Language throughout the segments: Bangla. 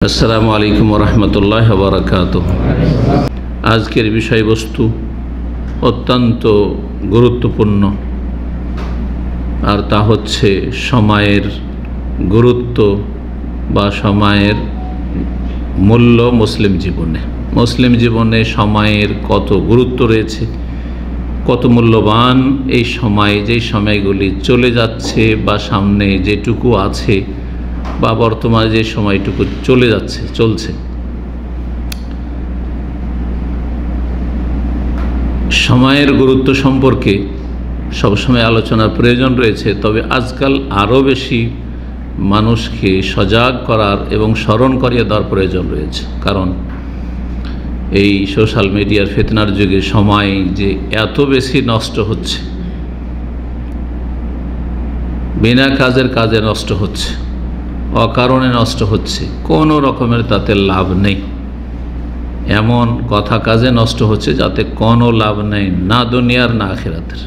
আসসালামু আলাইকুম ওরহমতুল্লাহ বারাকাতুহ। আজকের বিষয়বস্তু অত্যন্ত গুরুত্বপূর্ণ, আর তা হচ্ছে সময়ের গুরুত্ব বা সময়ের মূল্য মুসলিম জীবনে সময়ের কত গুরুত্ব রয়েছে, কত মূল্যবান এই সময়, যেই সময়গুলি চলে যাচ্ছে বা সামনে যেটুকু আছে বা বর্তমানে যে সময়টুকু চলছে। সময়ের গুরুত্ব সম্পর্কে সবসময় আলোচনার প্রয়োজন রয়েছে, তবে আজকাল আরও বেশি মানুষকে সজাগ করার এবং স্মরণ করিয়ে দেওয়ার প্রয়োজন রয়েছে। কারণ এই সোশ্যাল মিডিয়ার ফিতনার যুগে সময় যে এত বেশি নষ্ট হচ্ছে, বিনা কাজে নষ্ট হচ্ছে, অকারণে নষ্ট হচ্ছে, কোনো রকমের তাতে লাভ নেই। এমন কথা কাজে নষ্ট হচ্ছে যাতে কোনো লাভ নেই, না দুনিয়ার না আখিরাতের।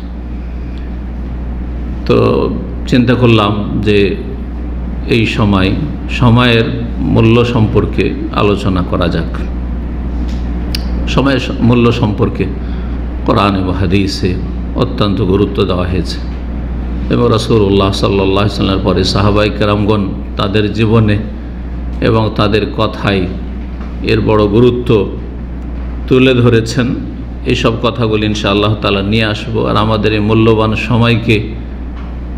তো চিন্তা করলাম যে এই সময়ের মূল্য সম্পর্কে আলোচনা করা যাক। সময়ের মূল্য সম্পর্কে কোরআন এবং হাদিসে অত্যন্ত গুরুত্ব দেওয়া হয়েছে এবং রাসূলুল্লাহ সাল্লাল্লাহু আলাইহি ওয়াসাল্লামের পরে সাহাবায়ে কেরামগণ তাদের জীবনে এবং তাদের কথায় এর বড় গুরুত্ব তুলে ধরেছেন। এইসব কথাগুলি ইনশাআল্লাহ তাআলা নিয়ে আসবো, আর আমাদের এই মূল্যবান সময়কে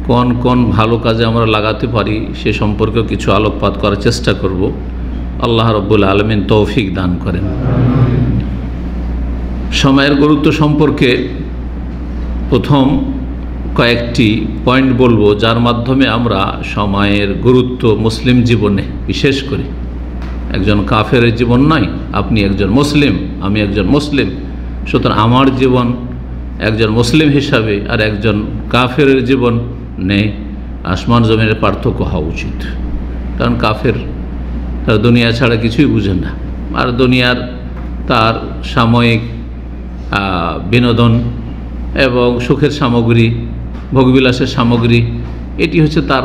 কোন কোন ভালো কাজে আমরা লাগাতে পারি সে সম্পর্কেও কিছু আলোকপাত করার চেষ্টা করব। আল্লাহ রাব্বুল আলামিন তৌফিক দান করেন। সময়ের গুরুত্ব সম্পর্কে প্রথম কয়েকটি পয়েন্ট বলবো, যার মাধ্যমে আমরা সময়ের গুরুত্ব মুসলিম জীবনে, বিশেষ করে একজন কাফেরের জীবন নয়, আপনি একজন মুসলিম, আমি একজন মুসলিম, সুতরাং আমার জীবন একজন মুসলিম হিসাবে আর একজন কাফেরের জীবন নেই, আসমান জমিনের পার্থক্য হওয়া উচিত। কারণ কাফের তার দুনিয়া ছাড়া কিছুই বুঝে না, আর দুনিয়ার তার সাময়িক বিনোদন এবং সুখের সামগ্রী, ভোগবিলাসের সামগ্রী, এটি হচ্ছে তার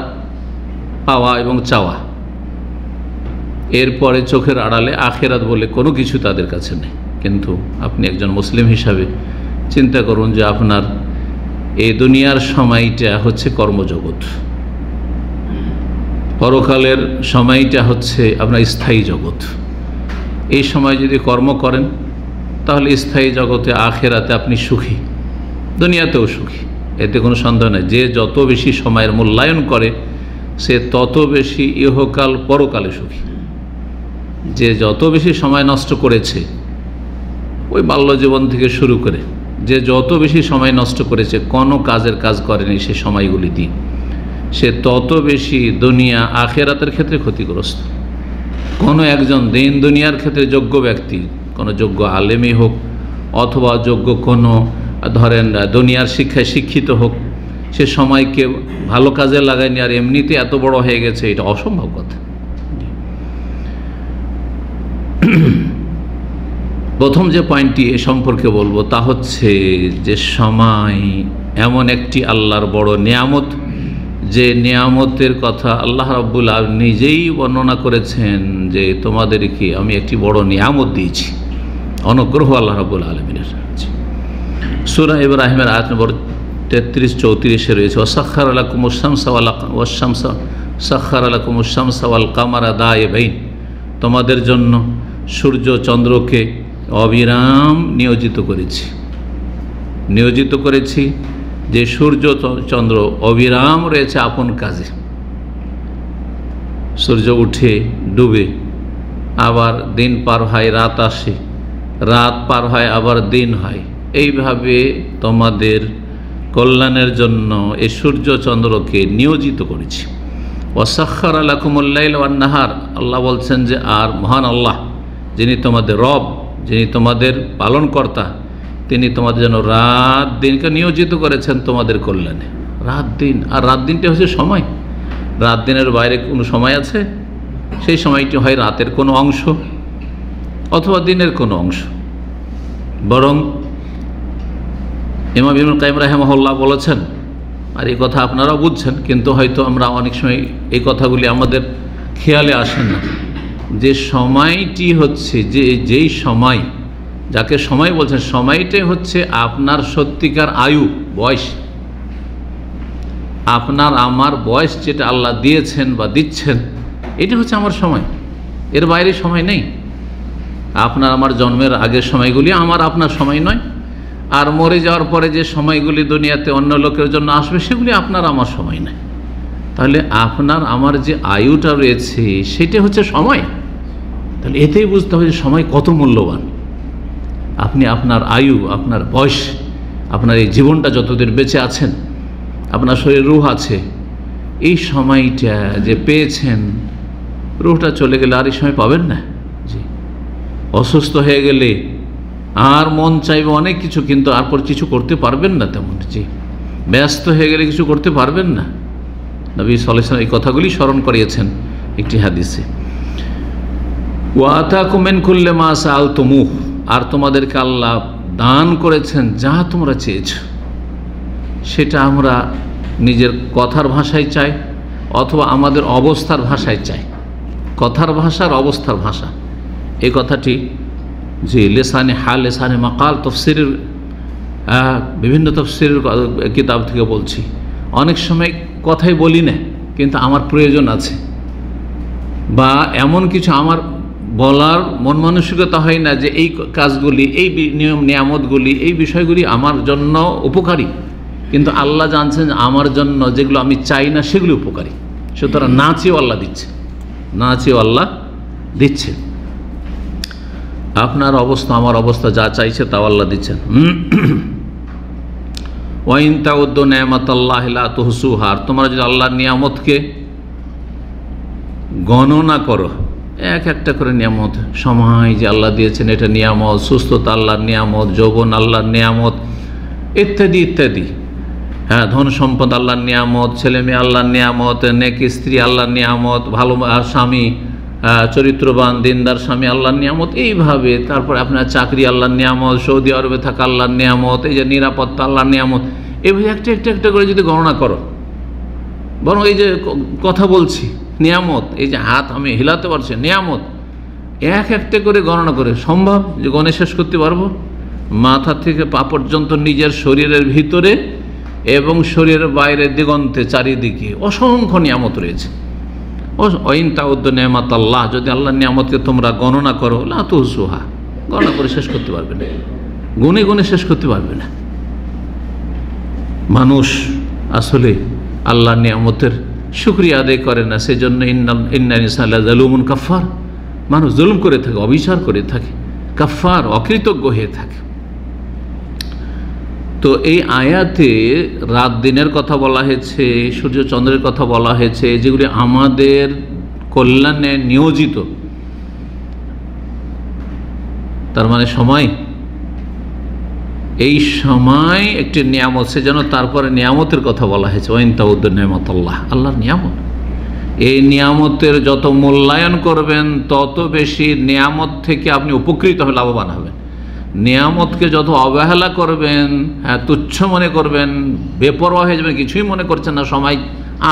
পাওয়া এবং চাওয়া। এরপরে চোখের আড়ালে আখেরাত বলে কোনো কিছু তাদের কাছে নেই। কিন্তু আপনি একজন মুসলিম হিসাবে চিন্তা করুন যে আপনার এই দুনিয়ার সময়টা হচ্ছে কর্মজগৎ, পরকালের সময়টা হচ্ছে আপনার স্থায়ী জগৎ। এই সময় যদি কর্ম করেন তাহলে স্থায়ী জগতে আখেরাতে আপনি সুখী, দুনিয়াতেও সুখী, এতে কোনো সন্দেহ নেই। যে যত বেশি সময়ের মূল্যায়ন করে সে তত বেশি ইহকাল পরকালে সুখী। যে যত বেশি সময় নষ্ট করেছে, ওই বাল্যজীবন থেকে শুরু করে যে যত বেশি সময় নষ্ট করেছে, কোনো কাজ করেনি সে সময়গুলি দিয়ে, সে তত বেশি দুনিয়া আখেরাতের ক্ষেত্রে ক্ষতিগ্রস্ত। কোনো একজন দিন দুনিয়ার ক্ষেত্রে যোগ্য ব্যক্তি, কোনো যোগ্য আলেমই হোক অথবা যোগ্য কোনো ধরেন দুনিয়ার শিক্ষায় শিক্ষিত হোক, সে সময়কে ভালো কাজে লাগায়নি আর এমনিতে এত বড় হয়ে গেছে, এটা অসম্ভব কথা। প্রথম যে পয়েন্টটি এ সম্পর্কে বলবো তা হচ্ছে যে সময় এমন একটি আল্লাহর বড় নিয়ামত, যে নিয়ামতের কথা আল্লাহ রাব্বুল আলামিন নিজেই বর্ণনা করেছেন যে তোমাদেরকে আমি একটি বড় নিয়ামত দিয়েছি, অনুগ্রহ আল্লাহ রাব্বুল আলামিনের। সূরা ইব্রাহিমের আয়াত নম্বর 33-34 রয়েছে, ওয়াসাখখারা লাকুমুশ শামসা ওয়াল কামারা দায়িবাইন, তোমাদের জন্য সূর্য চন্দ্রকে অবিরাম নিয়োজিত করেছি যে সূর্য চন্দ্র অবিরাম রয়েছে আপন কাজে। সূর্য উঠে ডুবে, আবার দিন পার হয়, রাত আসে, রাত পার হয়, আবার দিন হয়। এইভাবে তোমাদের কল্যাণের জন্য এই সূর্য চন্দ্রকে নিয়োজিত করেছি। ওয়াসাখখারা লাকুমুল লাইলা ওয়ান নাহার, আল্লাহ বলছেন যে আর মহান আল্লাহ, যিনি তোমাদের রব, যিনি তোমাদের পালনকর্তা, তিনি তোমাদের জন্য রাত দিনকে নিয়োজিত করেছেন তোমাদের কল্যাণে। রাত দিন, আর রাত দিনটা হচ্ছে সময়। রাত দিনের বাইরে কোনো সময় আছে? সেই সময়টি হয় রাতের কোনো অংশ অথবা দিনের কোনো অংশ। বরং ইমাম ইবনুল কাইয়িম রাহিমাহুল্লাহ বলেছেন, আর এই কথা আপনারাও বুঝছেন, কিন্তু হয়তো আমরা অনেক সময় এই কথাগুলি আমাদের খেয়ালে আসেন না, যে সময়টি হচ্ছে যেই সময়, যাকে সময় বলছেন, সময়টাই হচ্ছে আপনার সত্যিকার আয়ু, বয়স। আপনার আমার বয়স যেটা আল্লাহ দিয়েছেন বা দিচ্ছেন, এটা হচ্ছে আমার সময়, এর বাইরে সময় নেই। আপনার আমার জন্মের আগের সময়গুলি আমার আপনার সময় নয়, আর মরে যাওয়ার পরে যে সময়গুলি দুনিয়াতে অন্য লোকের জন্য আসবে সেগুলি আপনার আমার সময় নয়। তাহলে আপনার আমার যে আয়ুটা রয়েছে সেটা হচ্ছে সময়। তাহলে এতেই বুঝতে হবে যে সময় কত মূল্যবান। আপনি আপনার আয়ু, আপনার বয়স, আপনার এই জীবনটা যতদিন বেঁচে আছেন, আপনার শরীরে রূহ আছে, এই সময়টা যে পেয়েছেন, রূহটা চলে গেলে আর এই সময় পাবেন না। জি, অসুস্থ হয়ে গেলে আর মন চাইবে অনেক কিছু, কিন্তু আর পর কিছু করতে পারবেন না তেমন। জি, ব্যস্ত হয়ে গেলে কিছু করতে পারবেন না। নবী সাল্লাল্লাহু আলাইহি ওয়াসাল্লাম এই কথাগুলি স্মরণ করিয়েছেন একটি হাদিসে। ওয়া আতাকুম মিন কুল্লি মা সাআলতুমুহ, আর তোমাদেরকে আল্লাহ দান করেছেন যা তোমরা চেয়েছ। সেটা আমরা নিজের কথার ভাষায় চাই অথবা আমাদের অবস্থার ভাষায় চাই। কথার ভাষার অবস্থার ভাষা, এই কথাটি যে লেসানে হাল, লেসানে মাকাল, তফসিরের বিভিন্ন তফসিরের কিতাব থেকে বলছি। অনেক সময় কথাই বলি না, কিন্তু আমার প্রয়োজন আছে, বা এমন কিছু আমার বলার মন মানসিকতা হয় না যে এই কাজগুলি, এই নিয়ম নিয়ামতগুলি, এই বিষয়গুলি আমার জন্য উপকারী, কিন্তু আল্লাহ জানছেন আমার জন্য যেগুলো আমি চাই না সেগুলি উপকারী। সুতরাং না চেয়েও আল্লাহ দিচ্ছে, না চেয়েও আল্লাহ দিচ্ছে। আপনার অবস্থা আমার অবস্থা যা চাইছে তাও আল্লাহ দিচ্ছেন। ওয়াইন তাউদ্দু নিয়ামাতাল্লাহি লা তুহসুহা, আর তোমরা যদি আল্লাহর নিয়ামতকে গণনা করো, এক একটা করে নিয়ামত, সময় যে আল্লাহ দিয়েছেন এটা নিয়ামত, সুস্থতা আল্লাহর নিয়ামত, যৌবন আল্লাহর নিয়ামত, ইত্যাদি ইত্যাদি। হ্যাঁ, ধন সম্পদ আল্লাহর নিয়ামত, ছেলে মেয়ে আল্লাহর নিয়ামত, নেক স্ত্রী আল্লাহর নিয়ামত, ভালো স্বামী, চরিত্রবান দিনদার স্বামী আল্লাহর নিয়ামত, এইভাবে। তারপরে আপনার চাকরি আল্লাহর নিয়ামত, সৌদি আরবে থাকা আল্লাহর নিয়ামত, এই যে নিরাপত্তা আল্লাহর নিয়ামত, এইভাবে একটা একটা একটা করে যদি গণনা করো, বরং এই যে কথা বলছি নিয়ামত, এই যে হাত আমি হিলাতে পারছি নিয়ামত, এক একটা করে গণনা করে সম্ভব যে গণে শেষ করতে পারবো? মাথা থেকে পা পর্যন্ত নিজের শরীরের ভিতরে এবং শরীরের বাইরে দিগন্তে চারিদিকে অসংখ্য নিয়ামত রয়েছে। ওয়াইন তাউদ্দু নিয়ামাতাল্লাহ, যদি আল্লাহর নিয়ামতকে তোমরা গণনা করো, লা তুহসুহা, গণনা করে শেষ করতে পারবে না, গুনে গুনে শেষ করতে পারবে না। মানুষ আসলে আল্লাহর নিয়ামতের শুকরিয়া আদায় করে না, সেজন্য ইন্নাল ইনসানা লাযালুমুন কাফফার, মানুষ জুলুম করে থাকে, অবিচার করে থাকে, কাফফার, অকৃতজ্ঞ হয়ে থাকে। তো এই আয়াতে রাত দিনের কথা বলা হয়েছে, সূর্য চন্দ্রের কথা বলা হয়েছে, যেগুলি আমাদের কল্যাণে নিয়োজিত। তার মানে সময়, এই সময় একটি নিয়ামত, সেজন্য তারপরে নিয়ামতের কথা বলা হয়েছে। ওয়াইন তাউদ্দু নিয়ামাতাল্লাহ, আল্লাহর নিয়ামত। এই নিয়ামতের যত মূল্যায়ন করবেন তত বেশি নিয়ামত থেকে আপনি উপকৃত হয়ে লাভবান হবেন। নিয়ামতকে যত অবহেলা করবেন, হ্যাঁ, তুচ্ছ মনে করবেন, বেপরোয়া হয়ে যাবেন, কিছুই মনে করছেন না, সময়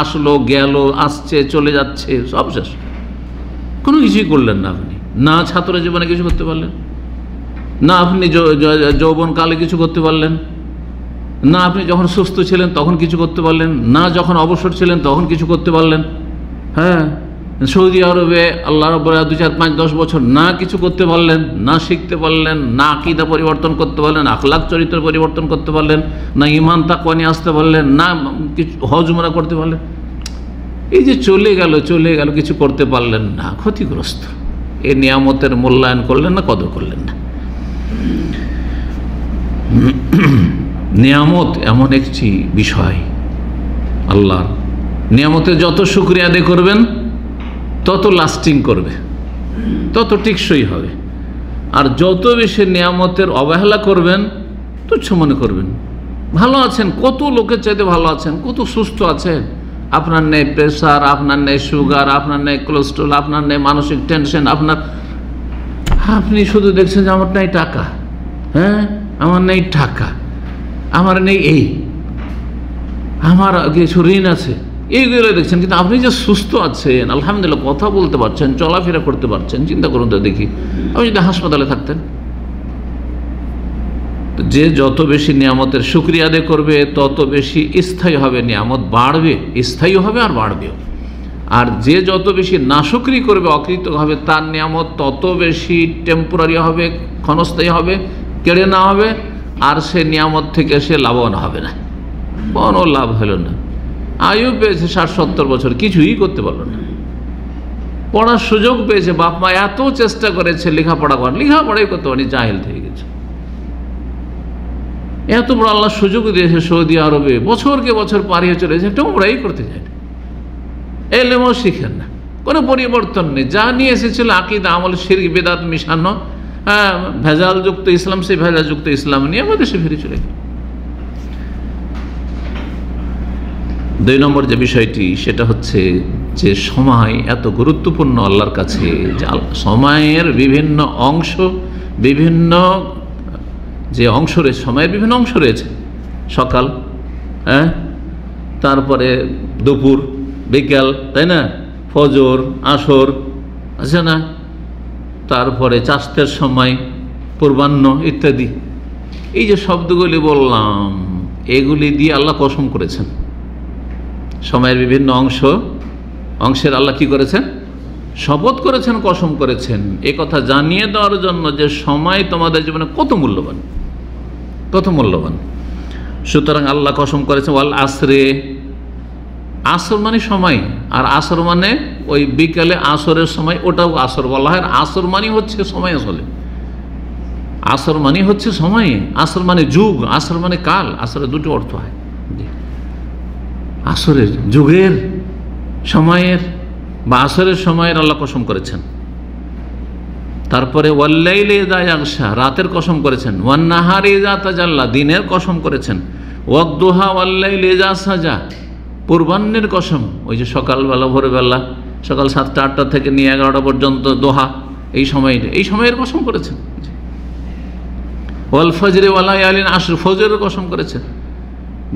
আসলো গেল, আসছে চলে যাচ্ছে, সব শেষ, কোনো কিছুই করলেন না। আপনি না ছাত্র জীবনে কিছু করতে পারলেন না, আপনি যৌবনকালে কিছু করতে পারলেন না, আপনি যখন সুস্থ ছিলেন তখন কিছু করতে পারলেন না, যখন অবসর ছিলেন তখন কিছু করতে পারলেন। হ্যাঁ, সৌদি আরবে আল্লাহ রাব্বুল 2, 4, 5, 10 বছর না কিছু করতে পারলেন, না শিখতে পারলেন, না আকীদা পরিবর্তন করতে পারলেন, আখলাক চরিত্র পরিবর্তন করতে পারলেন, না ঈমান তাকওয়া নিয়ে আসতে পারলেন, না কিছু হজ উমরা করতে পারলেন। এই যে চলে গেল কিছু করতে পারলেন না, ক্ষতিগ্রস্ত। এই নিয়ামতের মূল্যায়ন করলেন না, কদর করলেন না। নিয়ামত এমন একটি বিষয়, আল্লাহর নিয়ামতের যত শুকরিয়া আদায় করবেন তত লাস্টিং করবে, তত টেকসই হবে। আর যত বেশি নিয়ামতের অবহেলা করবেন, তুচ্ছ মনে করবেন, ভালো আছেন, কত লোকের চাইতে ভালো আছেন, কত সুস্থ আছেন, আপনার নেই প্রেশার, আপনার নেই সুগার, আপনার নেই কোলেস্ট্রল, আপনার নেই মানসিক টেনশন, আপনি শুধু দেখছেন যে আমার নেই টাকা, হ্যাঁ, আমার নেই টাকা, আমার নেই এই, আমার কিছু ঋণ আছে, এইগুলো দেখছেন। কিন্তু আপনি যে সুস্থ আছেন, আলহামদুলিল্লাহ, কথা বলতে পারছেন, চলাফেরা করতে পারছেন, চিন্তা করুন তো দেখি আপনি যদি হাসপাতালে থাকতেন। যে যত বেশি নিয়ামতের শুকরিয়া আদায় করবে তত বেশি স্থায়ী হবে, নিয়ামত বাড়বে, স্থায়ী হবে আর বাড়বেও। আর যে যত বেশি নাশুকরি করবে, অকৃত হবে, তার নিয়ামত তত বেশি টেম্পোরারি হবে, ক্ষণস্থায়ী হবে, কেড়ে নেওয়া হবে, আর সে নিয়ামত থেকে সে লাভবান হবে না, কোনো লাভ হলো না। আয়ু পেয়েছে 60-70 বছর, কিছুই করতে পারলো না। পড়ার সুযোগ পেয়েছে, বাপ মা এত চেষ্টা করেছে লেখাপড়া করেন, লেখাপড়াই করতে পারেনি, জাহেল থেকে গেছে। এত বড় আল্লাহ সুযোগ দিয়েছে সৌদি আরবে, বছরকে বছর পারিয়ে চলেছে, একটা উমরাই করতে যায় না, এলেমও শিখেন না, কোনো পরিবর্তন নেই। যা নিয়ে এসেছিল আকীদা, আমল, শিরক, বিদআত মিশানো, ভেজালযুক্ত ইসলাম, সেই ভেজালযুক্ত ইসলাম নিয়ে আমাদের দেশে ফিরে চলে গেল। 2 নম্বর যে বিষয়টি, সেটা হচ্ছে যে সময় এত গুরুত্বপূর্ণ আল্লাহর কাছে, যে সময়ের বিভিন্ন অংশ, বিভিন্ন যে অংশ রয়েছে, সময়ের বিভিন্ন অংশ রয়েছে, সকাল, তারপরে দুপুর, বিকাল, তাই না, ফজর, আসর আছে না, তারপরে চাষের সময়, পূর্বাহ্ন ইত্যাদি। এই যে শব্দগুলি বললাম, এগুলি দিয়ে আল্লাহ কসম করেছেন। সময়ের বিভিন্ন অংশের আল্লাহ কি করেছেন? শপথ করেছেন, কসম করেছেন। এ কথা জানিয়ে দেওয়ার জন্য যে সময় তোমাদের জীবনে কত মূল্যবান, কত মূল্যবান। সুতরাং আল্লাহ কসম করেছেন ওয়াল আসরে, আসর মানে সময়, আর আসর মানে ওই বিকালে আসরের সময়, ওটাও আসর বলা হয়। আসর মানে হচ্ছে সময়, আসলে আসর মানে হচ্ছে সময়, আসর মানে যুগ, আসর মানে কাল, আসরের দুটো অর্থ হয়। আসরের, যুগের, সময়ের বা আসরের সময়ের আল্লাহ কসম করেছেন। তারপরে ওয়াল্লাইলি ইযা ইয়াগশা, রাতের কসম করেছেন। ওয়ান নাহারি ইযা তাজাল্লা, দিনের কসম করেছেন। ওয়াদ-দুহা ওয়াল্লাইলি ইযা সাজা, পূর্বাহ্নের কসম, ওই যে সকালবেলা, ভোরবেলা, সকাল 7টা-8টা থেকে নিয়ে 11টা পর্যন্ত দোহা, এই সময়ের কসম করেছেন। ওয়াল ফজরি ওয়া লায়ালিন আশর, ফজরের কসম করেছেন।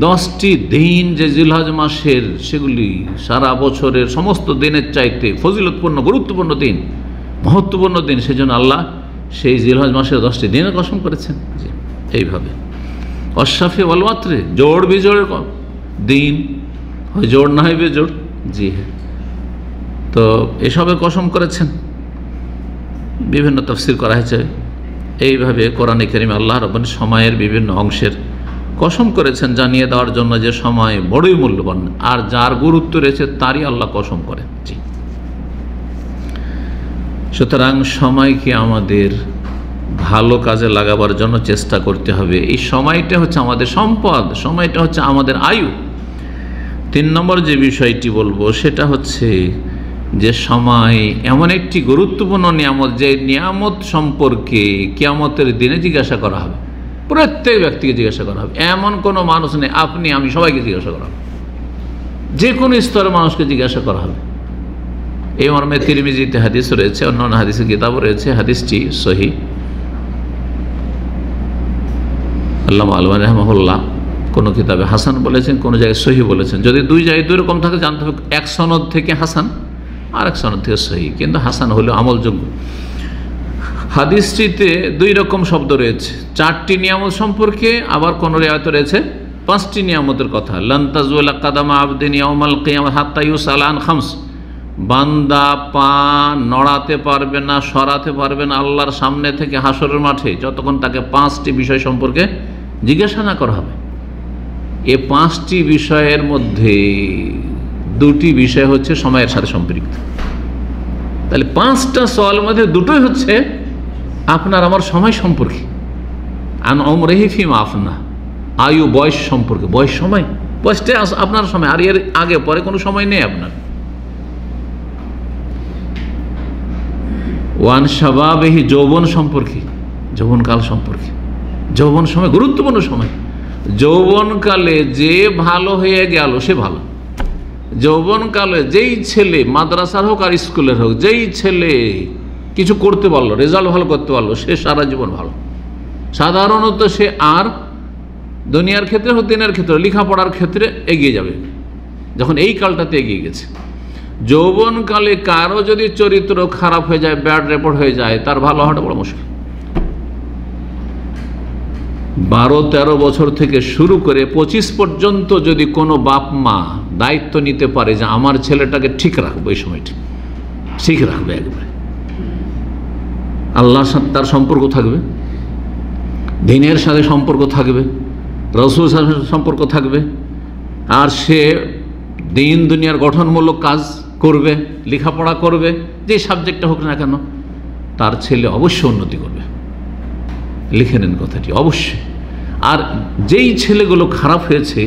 10টি দিন যে জিলহজ মাসের, সেগুলি সারা বছরের সমস্ত দিনের চাইতে ফজিলতপূর্ণ, গুরুত্বপূর্ণ দিন, মহত্বপূর্ণ দিন, সেজন্য আল্লাহ সেই জিলহজ মাসের 10টি দিনের কসম করেছেন। এইভাবে অশাফি ওয়াল ওয়াতরে, জোড় বিজোড়ের দিন, হয় জোড় না হয় বেজোড়, জি হ্যাঁ, তো এসবের কসম করেছেন। বিভিন্ন তাফসীর করা হয়েছে এইভাবে। কোরআনে কারীমে আল্লাহ রাব্বুল সময়ের বিভিন্ন অংশের কসম করেছেন, জানিয়ে দেওয়ার জন্য যে সময় বড়ই মূল্যবান, আর যার গুরুত্ব রয়েছে তারই আল্লাহ কসম করেন। জি, সুতরাং সময়কে আমাদের ভালো কাজে লাগাবার জন্য চেষ্টা করতে হবে। এই সময়টা হচ্ছে আমাদের সম্পদ, সময়টা হচ্ছে আমাদের আয়ু। 3 নম্বর যে বিষয়টি বলবো সেটা হচ্ছে যে সময় এমন একটি গুরুত্বপূর্ণ নিয়ামত, যে নিয়ামত সম্পর্কে কিয়ামতের দিনে জিজ্ঞাসা করা হবে, প্রত্যেক ব্যক্তিকে জিজ্ঞাসা করা হবে। এমন কোনো মানুষ নেই, আপনি আমি সবাইকে জিজ্ঞাসা করা হবে, যে কোনো স্তরের মানুষকে জিজ্ঞাসা করা হবে। এই মর্মে তিরমিজিতে হাদিস রয়েছে, অন্যান্য হাদিসের কিতাবও রয়েছে, হাদিসটি সহিহ। আল্লামা আলবানী রাহিমাহুল্লাহ কোনো কিতাবে হাসান বলেছেন, কোনো জায়গায় সহিহ বলেছেন। যদি 2 জায়গায় 2 রকম থাকে, জানতে হবে এক সনদ থেকে হাসান আর এক সনদ থেকে সহিহ, কিন্তু হাসান হলেও আমলযোগ্য। হাদিসটিতে 2 রকম শব্দ রয়েছে, 4টি নিয়ামত সম্পর্কে, আবার কোন রিওয়ায়াতে রয়েছে 5টি নিয়ামতের কথা। লান তাজুলা কাদামা আবদিন ইয়াউমাল কিয়ামাহ হাত্তা ইউসাল আন খামস, বান্দা পা নড়াতে পারবে না, সরাতে পারবে না আল্লাহর সামনে থেকে হাসরের মাঠে, যতক্ষণ তাকে 5টি বিষয় সম্পর্কে জিজ্ঞাসা না করা হবে। এই 5টি বিষয়ের মধ্যে 2টি বিষয় হচ্ছে সময়ের সাথে সম্পৃক্ত। তাহলে 5টা সওয়ালের মধ্যে 2টোই হচ্ছে আপনার আমার সময় সম্পর্কে। আন উমরিহি ফিমা আফনা, আয়ু, বয়স সম্পর্কে। বয়স, সময়, বয়সটা আপনার সময়, আর এর আগে পরে কোনো সময় নেই আপনার। ওয়ান শাবাবিহি, যৌবন সম্পর্কে, যৌবনকাল সম্পর্কে। যৌবন সময় গুরুত্বপূর্ণ সময়। যৌবনকালে যে ভালো হয়ে গেল সে ভালো। যৌবনকালে যেই ছেলে, মাদ্রাসার হোক আর স্কুলের হোক, যেই ছেলে কিছু করতে পারলো, রেজাল্ট ভালো করতে পারলো, সে সারা জীবন ভালো। সাধারণত সে আর দুনিয়ার ক্ষেত্রে হোক দিনের ক্ষেত্রে, লেখাপড়ার ক্ষেত্রে এগিয়ে যাবে। যখন এই কালটাতে এগিয়ে গেছে। যৌবনকালে কারো যদি চরিত্র খারাপ হয়ে যায়, ব্যাড রেপোর্ট হয়ে যায়, তার ভালো হওয়াটা বড় মুশকিল। 12-13 বছর থেকে শুরু করে 25 পর্যন্ত যদি কোনো বাপ মা দায়িত্ব নিতে পারে যে আমার ছেলেটাকে ঠিক রাখবো, এই সময়টি ঠিক রাখবে, একবারে আল্লাহর সাথে তার সম্পর্ক থাকবে, দ্বীনের সাথে সম্পর্ক থাকবে, রাসূলের সাথে সম্পর্ক থাকবে, আর সে দিন দুনিয়ার গঠনমূলক কাজ করবে, লেখাপড়া করবে, যে সাবজেক্টটা হোক না কেন, তার ছেলে অবশ্যই উন্নতি করবে। লিখে নেন কথাটি, অবশ্যই। আর যেই ছেলেগুলো খারাপ হয়েছে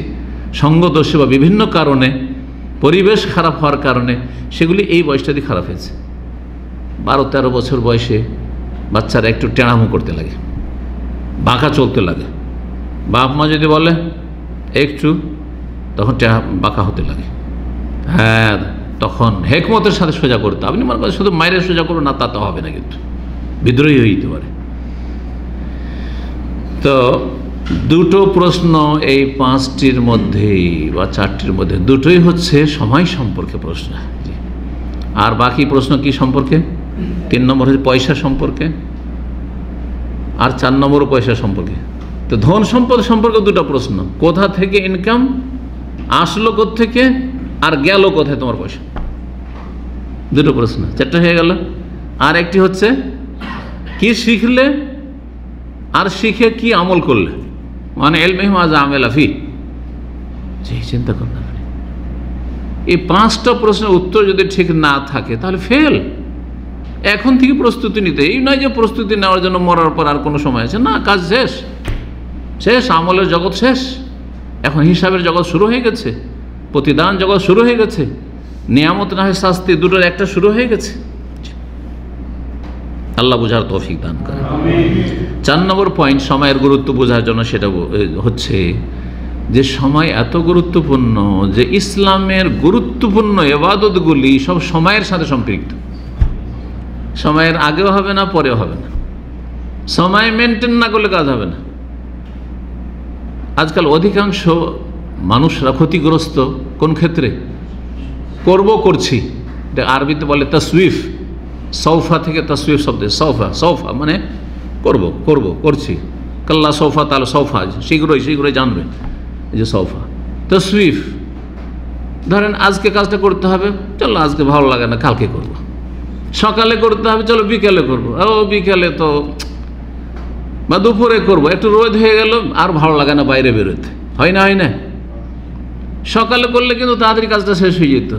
সঙ্গদোষে বা বিভিন্ন কারণে, পরিবেশ খারাপ হওয়ার কারণে, সেগুলি এই বয়সটাতে খারাপ হয়েছে। 12-13 বছর বয়সে বাচ্চারা একটু টেড়ামো করতে লাগে, বাঁকা চলতে লাগে। বাপ মা যদি বলে একটু, তখন বাঁকা হতে লাগে। হ্যাঁ, তখন হেকমতের সাথে সোজা করতে। আপনি মনে করেন শুধু মায়ের সোজা করবেন না, তা তো হবে না, কিন্তু বিদ্রোহী হইতে পারে। তো দুটো প্রশ্ন এই 5টির মধ্যেই বা 4টির মধ্যে দুটোই হচ্ছে সময় সম্পর্কে প্রশ্ন। আর বাকি প্রশ্ন কি সম্পর্কে? 3 নম্বর হচ্ছে পয়সা সম্পর্কে, আর 4 নম্বর পয়সা সম্পর্কে। তো ধন সম্পদ সম্পর্কে দুটো প্রশ্ন, কোথা থেকে ইনকাম আসলো, কোত্থেকে, আর গেল কোথায় তোমার পয়সা। দুটো প্রশ্ন, 4টা হয়ে গেল। আর একটি হচ্ছে কি শিখলে আর শিখে কি আমল করলে, মানে ইলমি মাজা আমেলা ফি। যে চিন্তা করুন আপনি, এই 5টা প্রশ্নের উত্তর যদি ঠিক না থাকে তাহলে ফেল। এখন থেকে প্রস্তুতি নিতে, এই নয় যে প্রস্তুতি নেওয়ার জন্য মরার পর আর কোনো সময় আছে না, কাজ শেষ, শেষ, আমলের জগৎ শেষ। এখন হিসাবের জগৎ শুরু হয়ে গেছে, প্রতিদান জগৎ শুরু হয়ে গেছে, নিয়ামত না হয় শাস্তি, দুটোর একটা শুরু হয়ে গেছে। আল্লাহ বোঝার তৌফিক দান করে। 4 নম্বর পয়েন্ট সময়ের গুরুত্ব বোঝার জন্য, সেটা হচ্ছে যে সময় এত গুরুত্বপূর্ণ যে ইসলামের গুরুত্বপূর্ণ ইবাদতগুলি সব সময়ের সাথে সম্পৃক্ত। সময়ের আগেও হবে না, পরেও হবে না। সময় মেনটেন না করলে কাজ হবে না। আজকাল অধিকাংশ মানুষরা ক্ষতিগ্রস্ত কোন ক্ষেত্রে? করছি, এটা আরবিতে বলে তাসউইফ, সৌফা থেকে তাসউইফ শব্দ, সৌফা মানে করছি, কাল্লা সৌফা, তাহলে সৌফা, শীঘ্রই জানবে, এই যে সৌফা। তাসউইফ, ধরেন আজকে কাজটা করতে হবে, চলো আজকে ভালো লাগে না, কালকে করব। সকালে করতে হবে, চলো বিকেলে করবো, বিকেলে তো বা দুপুরে করবো, একটু রোদ হয়ে গেল আর ভালো লাগে না বাইরে বেরোতে, হয় না। সকালে করলে কিন্তু তাড়াতাড়ি কাজটা শেষ হয়ে যেত,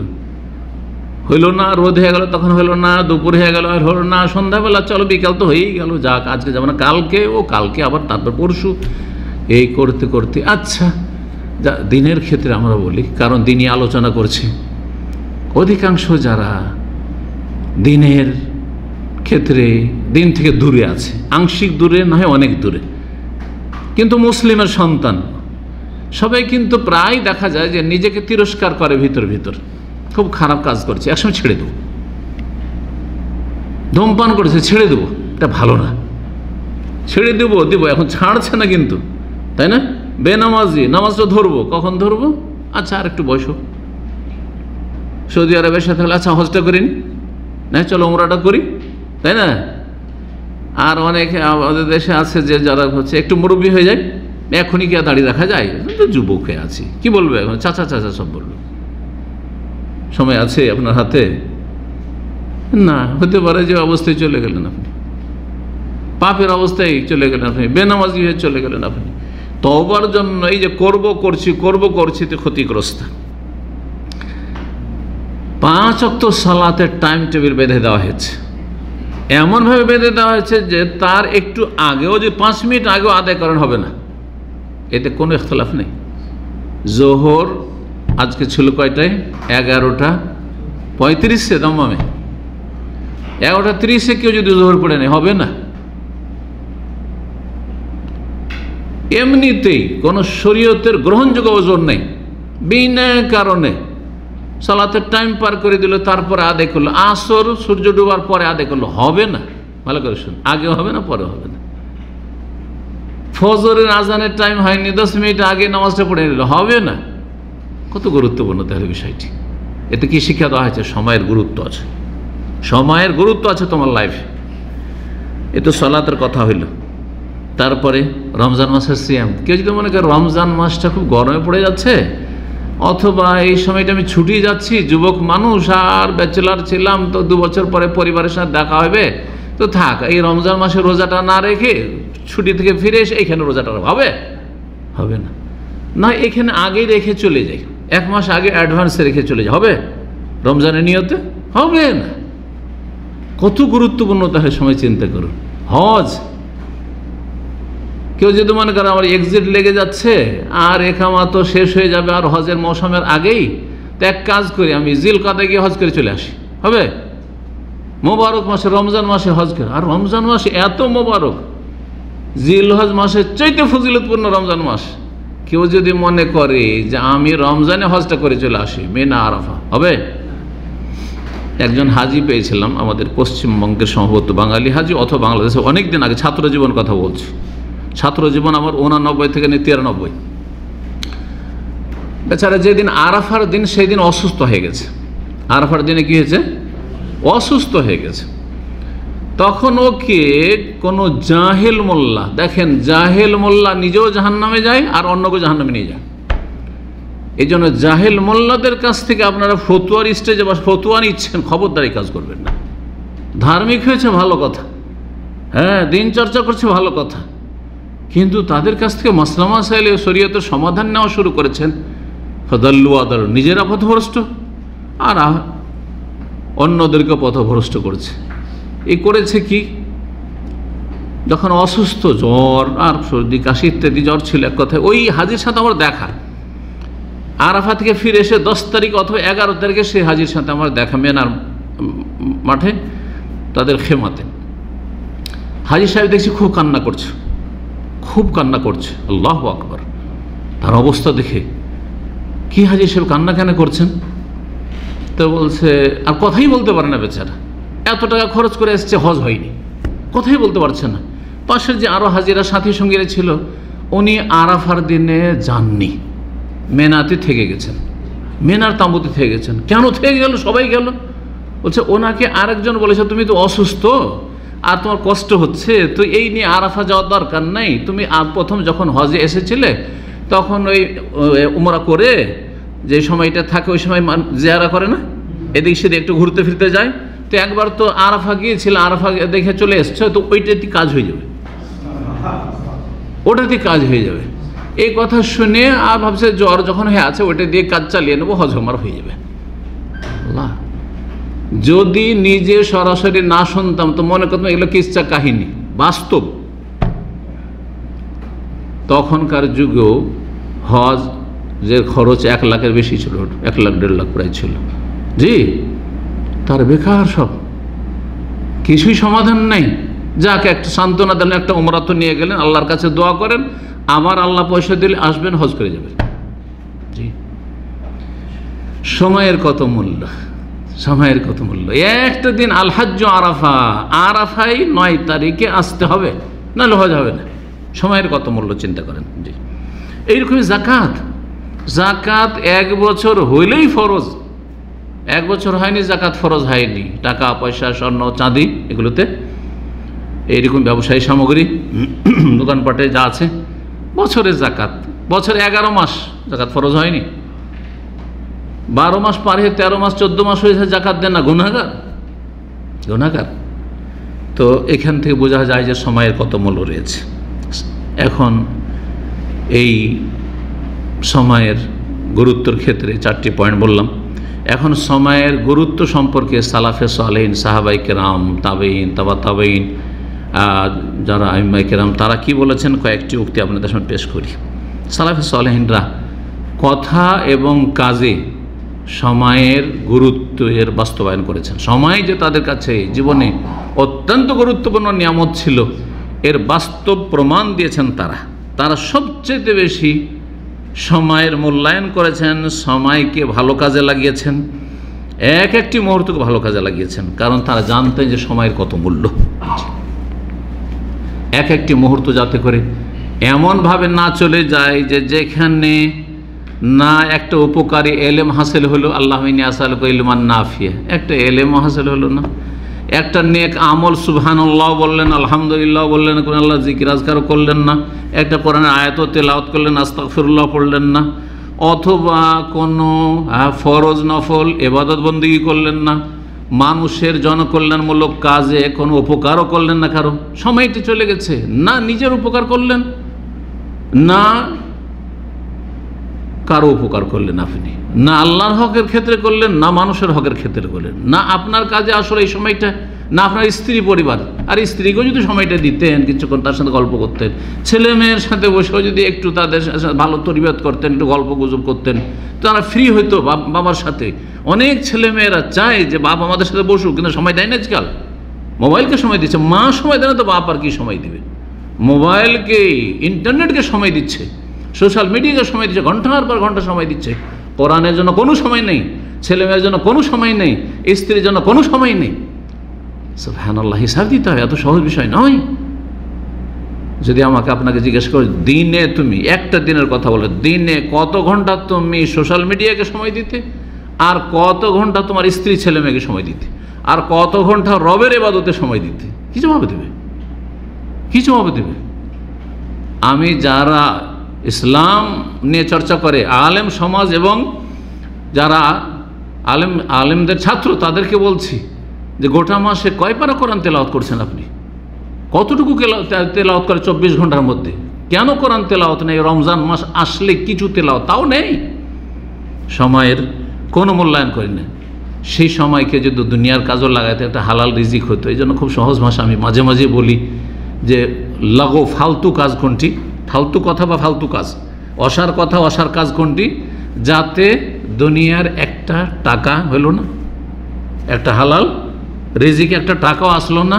হইল না, রোদ হয়ে গেল তখন হইল না, দুপুর হয়ে গেল আর হলো না, সন্ধ্যাবেলা চলো বিকাল তো হয়েই গেল, যাক আজকে যাবো না, কালকে আবার তারপর পরশু, এই করতে করতে। আচ্ছা, দিনের ক্ষেত্রে আমরা বলি, কারণ দিনই আলোচনা করছি, অধিকাংশ যারা দিনের ক্ষেত্রে দিন থেকে দূরে আছে, আংশিক দূরে না হয় অনেক দূরে, কিন্তু মুসলিমের সন্তান সবাই কিন্তু প্রায় দেখা যায় যে নিজেকে তিরস্কার করে ভিতর, খুব খারাপ কাজ করছে, একসময় ছেড়ে দেবো, ধূমপান করেছে ছেড়ে দেবো, এটা ভালো না, ছেড়ে দেবো, এখন ছাড়ছে না কিন্তু, তাই না? বেনামাজি, নামাজটা ধরবো, কখন ধরবো? আচ্ছা আর একটু বয়স, সৌদি আরবের সাথে হলে আচ্ছা হজটা করিনি, না চলো ওমরাটা করি, তাই না? আর অনেক আমাদের দেশে আছে যে যারা হচ্ছে একটু মুরব্বী হয়ে যায়, এখনই কি আর দাঁড়িয়ে রাখা যায়? তো যুবক হয়ে আছি, কি বলবে এখন, চাচা সব বলবে। সময় আছে আপনার হাতে? না, হতে পারে যে অবস্থায় চলে গেলেন আপনি, পাপের অবস্থায় চলে গেলেন আপনি, বেনামাজি হয়ে চলে গেলেন আপনি। তওবার জন্য এই যে করছি তো ক্ষতিগ্রস্ত। 5 ওয়াক্ত সালাতের টাইম টেবিল বেঁধে দেওয়া হয়েছে, এমনভাবে বেঁধে দেওয়া হয়েছে যে তার একটু আগেও যে 5 মিনিট আগেও আদায় করেন হবে না, এতে কোনো ইখতিলাফ নেই। জোহর আজকে ছিল কয়টায়? 11:35 দমামে, 11:30 কেউ যদি জোহর পড়ে নেই হবে না। এমনিতেই কোনো শরীয়তের গ্রহণযোগ্য ওজোর নেই, বিনা কারণে সালাতের টাইম পার করে দিল, তারপরে আদায় করলো, আসর সূর্য ডোবার পরে আদায় করলো, হবে না। ভালো করে শুন, আগেও হবে না, পরে হবে না। ফজরের আজানের টাইম হয়নি, 10 মিনিট আগে নামাজটা পড়ে নিল, হবে না, কত গুরুত্বপূর্ণ তাহলে বিষয়টি। এতে কি শিক্ষা দেওয়া হয়েছে? সময়ের গুরুত্ব আছে, সময়ের গুরুত্ব আছে তোমার লাইফে। এ তো সালাতের কথা হইল। তারপরে রমজান মাসের সিয়াম। কেউ যদি মনে করে রমজান মাসটা খুব গরমে পড়ে যাচ্ছে, অথবা এই সময়টা আমি ছুটি যাচ্ছি, যুবক মানুষ আর ব্যাচেলার ছিলাম, তো 2 বছর পরে পরিবারের সাথে দেখা হবে, তো থাক, এই রমজান মাসে রোজাটা না রেখে ছুটি থেকে ফিরে এসে এইখানে রোজাটা হবে, হবে না। না, এখানে আগেই রেখে চলে যাই, 1 মাস আগে অ্যাডভান্সে রেখে চলে যাই, হবে? রমজানের নিয়তে হবে না। কত গুরুত্বপূর্ণ তাহলে সময়, চিন্তা করুন। হজ, কেউ যদি মনে করে আমার এক্সিট লেগে যাচ্ছে আর একামা তো শেষ হয়ে যাবে আর হজের মৌসুমের আগেই, তো এক কাজ করি, আমি জিলকাদায় গিয়ে হজ করে চলে আসি, হবে? মোবারক মাসে, রমজান মাসে হজ করে, আর রমজান মাসে এত মোবারক, জিলহজ মাসের চাইতে ফজিলতপূর্ণ রমজান মাস। কেউ যদি মনে করে যে আমি রমজানে হজটা করে চলে আসি, মিনা আরাফা, হবে? একজন হাজি পেয়েছিলাম আমাদের পশ্চিমবঙ্গের, সম্ভবত বাঙালি হাজি অথবা বাংলাদেশে, অনেক দিন আগে, ছাত্র জীবন কথা বলছি, ছাত্র জীবন আমার 89 থেকে 93। বেচারা যেদিন আরাফার দিন, সেই দিন অসুস্থ হয়ে গেছে। আরাফার দিনে কি হয়েছে? অসুস্থ হয়ে গেছে। তখন ওকে কোনো জাহেল মোল্লা, দেখেন জাহেল মোল্লা নিজেও জাহান্নামে যায় আর অন্যকে জাহান্নামে নিয়ে যায়। এই জন্য জাহেল মোল্লাদের কাছ থেকে আপনারা ফতুয়ার স্টেজে বা ফতুয়া নিচ্ছেন, খবরদারি কাজ করবেন না। ধার্মিক হয়েছে ভালো কথা, হ্যাঁ, দিন চর্চা করছে ভালো কথা, কিন্তু তাদের কাছ থেকে মাসলা মাসাইলে শরীয়তের সমাধান নেওয়া শুরু করেছেন, ফাদাল্লু আদাল, নিজেরা পথভ্রষ্ট আর অন্যদেরকে পথভ্রষ্ট করেছে। এই করেছে কি, যখন অসুস্থ, জ্বর আর সর্দি কাশি ইত্যাদি জ্বর ছিল, এক কথায় ওই হাজির সাথে আমার দেখা, আরাফা থেকে ফিরে এসে 10 তারিখ অথবা 11 তারিখে সেই হাজির সাথে আমার দেখা মেনার মাঠে, তাদের খেমাতে। হাজির সাহেব দেখছি খুব কান্না করছে, খুব কান্না করছে। আল্লাহু আকবার। তার অবস্থা দেখে, কি হাজির সাহেব কান্না কেন করছেন? তো বলছে, আর কথাই বলতে পারে না বেচারা, এত টাকা খরচ করে এসছে, হজ হয়নি, কথাই বলতে পারছে না। পাশের যে আরও হাজিরা সাথী সঙ্গীরা ছিল, উনি আরাফার দিনে যাননি, মেনাতে থেকে গেছেন, মেনার তাঁবুতে থেকে গেছেন। কেন থেকে গেল? সবাই গেল। বলছে ওনাকে আরেকজন বলেছে, তুমি তো অসুস্থ আর তোমার কষ্ট হচ্ছে, তো এই নিয়ে আরাফা যাওয়ার দরকার নাই, তুমি প্রথম যখন হজে এসেছিলে তখন ওই উমরা করে যে সময়টা থাকে ওই সময় জিয়ারা করে না, এদিক সেদিক একটু ঘুরতে ফিরতে যায়, তো একবার তো আরাফা গিয়েছিল, আরাফা দেখে চলে এসছে, তো ওইটাতে কাজ হয়ে যাবে, ওটাতে কাজ হয়ে যাবে। এই কথা শুনে আর ভাবছে জ্বর যখন হয়ে আছে ওইটা দিয়ে কাজ চালিয়ে নেবো, হজ আমার হয়ে যাবে। আল্লাহ, যদি নিজে সরাসরি না শুনতাম তো মনে করতাম এগুলো কিচ্ছা কাহিনী, বাস্তব। তখনকার যুগেও হজ যে খরচ 1 লাখের বেশি ছিল, 1 লাখ 1.5 লাখ প্রায় ছিল। জি, তার বেকার সব, কিছুই সমাধান নেই। যাকে একটা সান্ত্বনা দেন, একটা উমরা তো নিয়ে গেলেন, আল্লাহর কাছে দোয়া করেন, আবার আল্লাহ পয়সা দিলে আসবেন, হজ করে যাবেন। জি, সময়ের কত মূল্য, সময়ের কত মূল্য। একটা দিন আল হজ্জ আরাফা, আরাফাই 9 তারিখে আসতে হবে, নাহলে হজ হবে না। সময়ের কত মূল্য চিন্তা করেন। জি, এইরকমই জাকাত, জাকাত 1 বছর হইলেই ফরজ, 1 বছর হয়নি জাকাত ফরজ হয়নি। টাকা পয়সা, স্বর্ণ চাঁদি, এগুলোতে এইরকম ব্যবসায়ী সামগ্রী, দোকানপাটে যা আছে, বছরের জাকাত, বছরে 11 মাস জাকাত ফরজ হয়নি। 12 মাস পার হয়ে 13 মাস 14 মাস হয়েছে জাকাত দেন না, গুনাহগার, গুনাহগার। তো এখান থেকে বোঝা যায় যে সময়ের কত মূল্য রয়েছে। এখন এই সময়ের গুরুত্বের ক্ষেত্রে 4টি পয়েন্ট বললাম। এখন সময়ের গুরুত্ব সম্পর্কে সালাফে সালেহিন, সাহাবাই কেরাম, তাবেইন, তাবা তাবেইন, যারা আইম্মাই কেরাম, তারা কি বলেছেন কয়েকটি উক্তি আপনাদের সামনে পেশ করি। সালাফে সালেহিনরা কথা এবং কাজে সময়ের গুরুত্বের বাস্তবায়ন করেছেন। সময় যে তাদের কাছে জীবনে অত্যন্ত গুরুত্বপূর্ণ নিয়ামত ছিল, এর বাস্তব প্রমাণ দিয়েছেন তারা। তারা সবচেয়ে বেশি সময়ের মূল্যায়ন করেছেন, সময়কে ভালো কাজে লাগিয়েছেন, একটি মুহূর্তকে ভালো কাজে লাগিয়েছেন, কারণ তারা জানতেন যে সময়ের কত মূল্য। একটি মুহূর্ত যাতে করে এমনভাবে না চলে যায় যে যেখানে না একটা উপকারী এলেম হাসিল হলো, আল্লাহ ইন্নী আসআলুকা ইলমান নাফিয়া, একটা এলেম হাসিল হলো না। একটা নেক আমল সুবহানাল্লাহ বললেন, আলহামদুলিল্লাহ বললেন, কোন আল্লাহ জিকির আজকারও করলেন না, একটা কোরআনের আয়াত তেলাওয়াত করলেন, আস্তাগফিরুল্লাহ পড়লেন না, অথবা কোনো ফরজ নফল ইবাদত বন্দেগী করলেন না, মানুষের জনকল্যাণমূলক কাজে কোনো উপকারও করলেন না, কারো সময়টি চলে গেছে, না নিজের উপকার করলেন, না কারো উপকার করলেন আপনি, না আল্লাহর হকের ক্ষেত্রে করলেন, না মানুষের হকের ক্ষেত্রে করলেন, না আপনার কাজে আসলে এই সময়টা, না আপনার স্ত্রী পরিবার, আর স্ত্রীকেও যদি সময়টা দিতেন, কিছুক্ষণ তার সাথে গল্প করতেন, ছেলে মেয়ের সাথে বসেও যদি একটু তাদের সাথে ভালো তরবিয়ত করতেন, একটু গল্প গুজব করতেন, তারা ফ্রি হইতো বাবার সাথে। অনেক ছেলে মেয়েরা চায় যে বাবা আমাদের সাথে বসুক, কিন্তু সময় দেয় না আজকাল, মোবাইলকে সময় দিচ্ছে, মা সময় দেয় না তো বাপ আর কি সময় দিবে, মোবাইলকে ইন্টারনেটকে সময় দিচ্ছে, সোশ্যাল মিডিয়াকে সময় দিচ্ছে, ঘন্টার পর ঘন্টা সময় দিচ্ছে, কোরআনের জন্য কোনো সময় নেই, ছেলেমেয়ের জন্য কোনো সময় নেই, স্ত্রীর জন্য কোনো সময় নেই। সুবহানাল্লাহ, হিসাব দিতে হয়, এত সহজ বিষয় নয়। যদি আমাকে আপনাকে জিজ্ঞেস করো, দিনে তুমি একটা দিনের কথা বলো, দিনে কত ঘন্টা তুমি সোশ্যাল মিডিয়াকে সময় দিতে, আর কত ঘন্টা তোমার স্ত্রী ছেলে মেয়েকে সময় দিতে, আর কত ঘন্টা রবের ইবাদতে সময় দিতে, কি জবাব দেবে? কি জবাব দেবে? আমি যারা ইসলাম নিয়ে চর্চা করে আলেম সমাজ এবং যারা আলেমদের ছাত্র, তাদেরকে বলছি যে গোটা মাসে কয় পারা কোরআন তেলাওয়াত করছেন আপনি? কতটুকু তেলাওয়াত করে 24 ঘন্টার মধ্যে? কেন কোরআন তেলাওয়াত নেই? রমজান মাস আসলে কিছু তেলাওয়াত তাও নেই, সময়ের কোনো মূল্যায়ন করি না। সেই সময়কে যদি দুনিয়ার কাজও লাগাইতে একটা হালাল রিজিক হতো। এই জন্য খুব সহজ ভাষা আমি মাঝে মাঝে বলি যে লাগো ফালতু কাজ কোনটি, ফালতু কথা বা ফালতু কাজ, অসার কথা অসার কাজ কোনটি, যাতে দুনিয়ার একটা টাকা হলো না, একটা হালাল রিজিক একটা টাকাও আসলো না,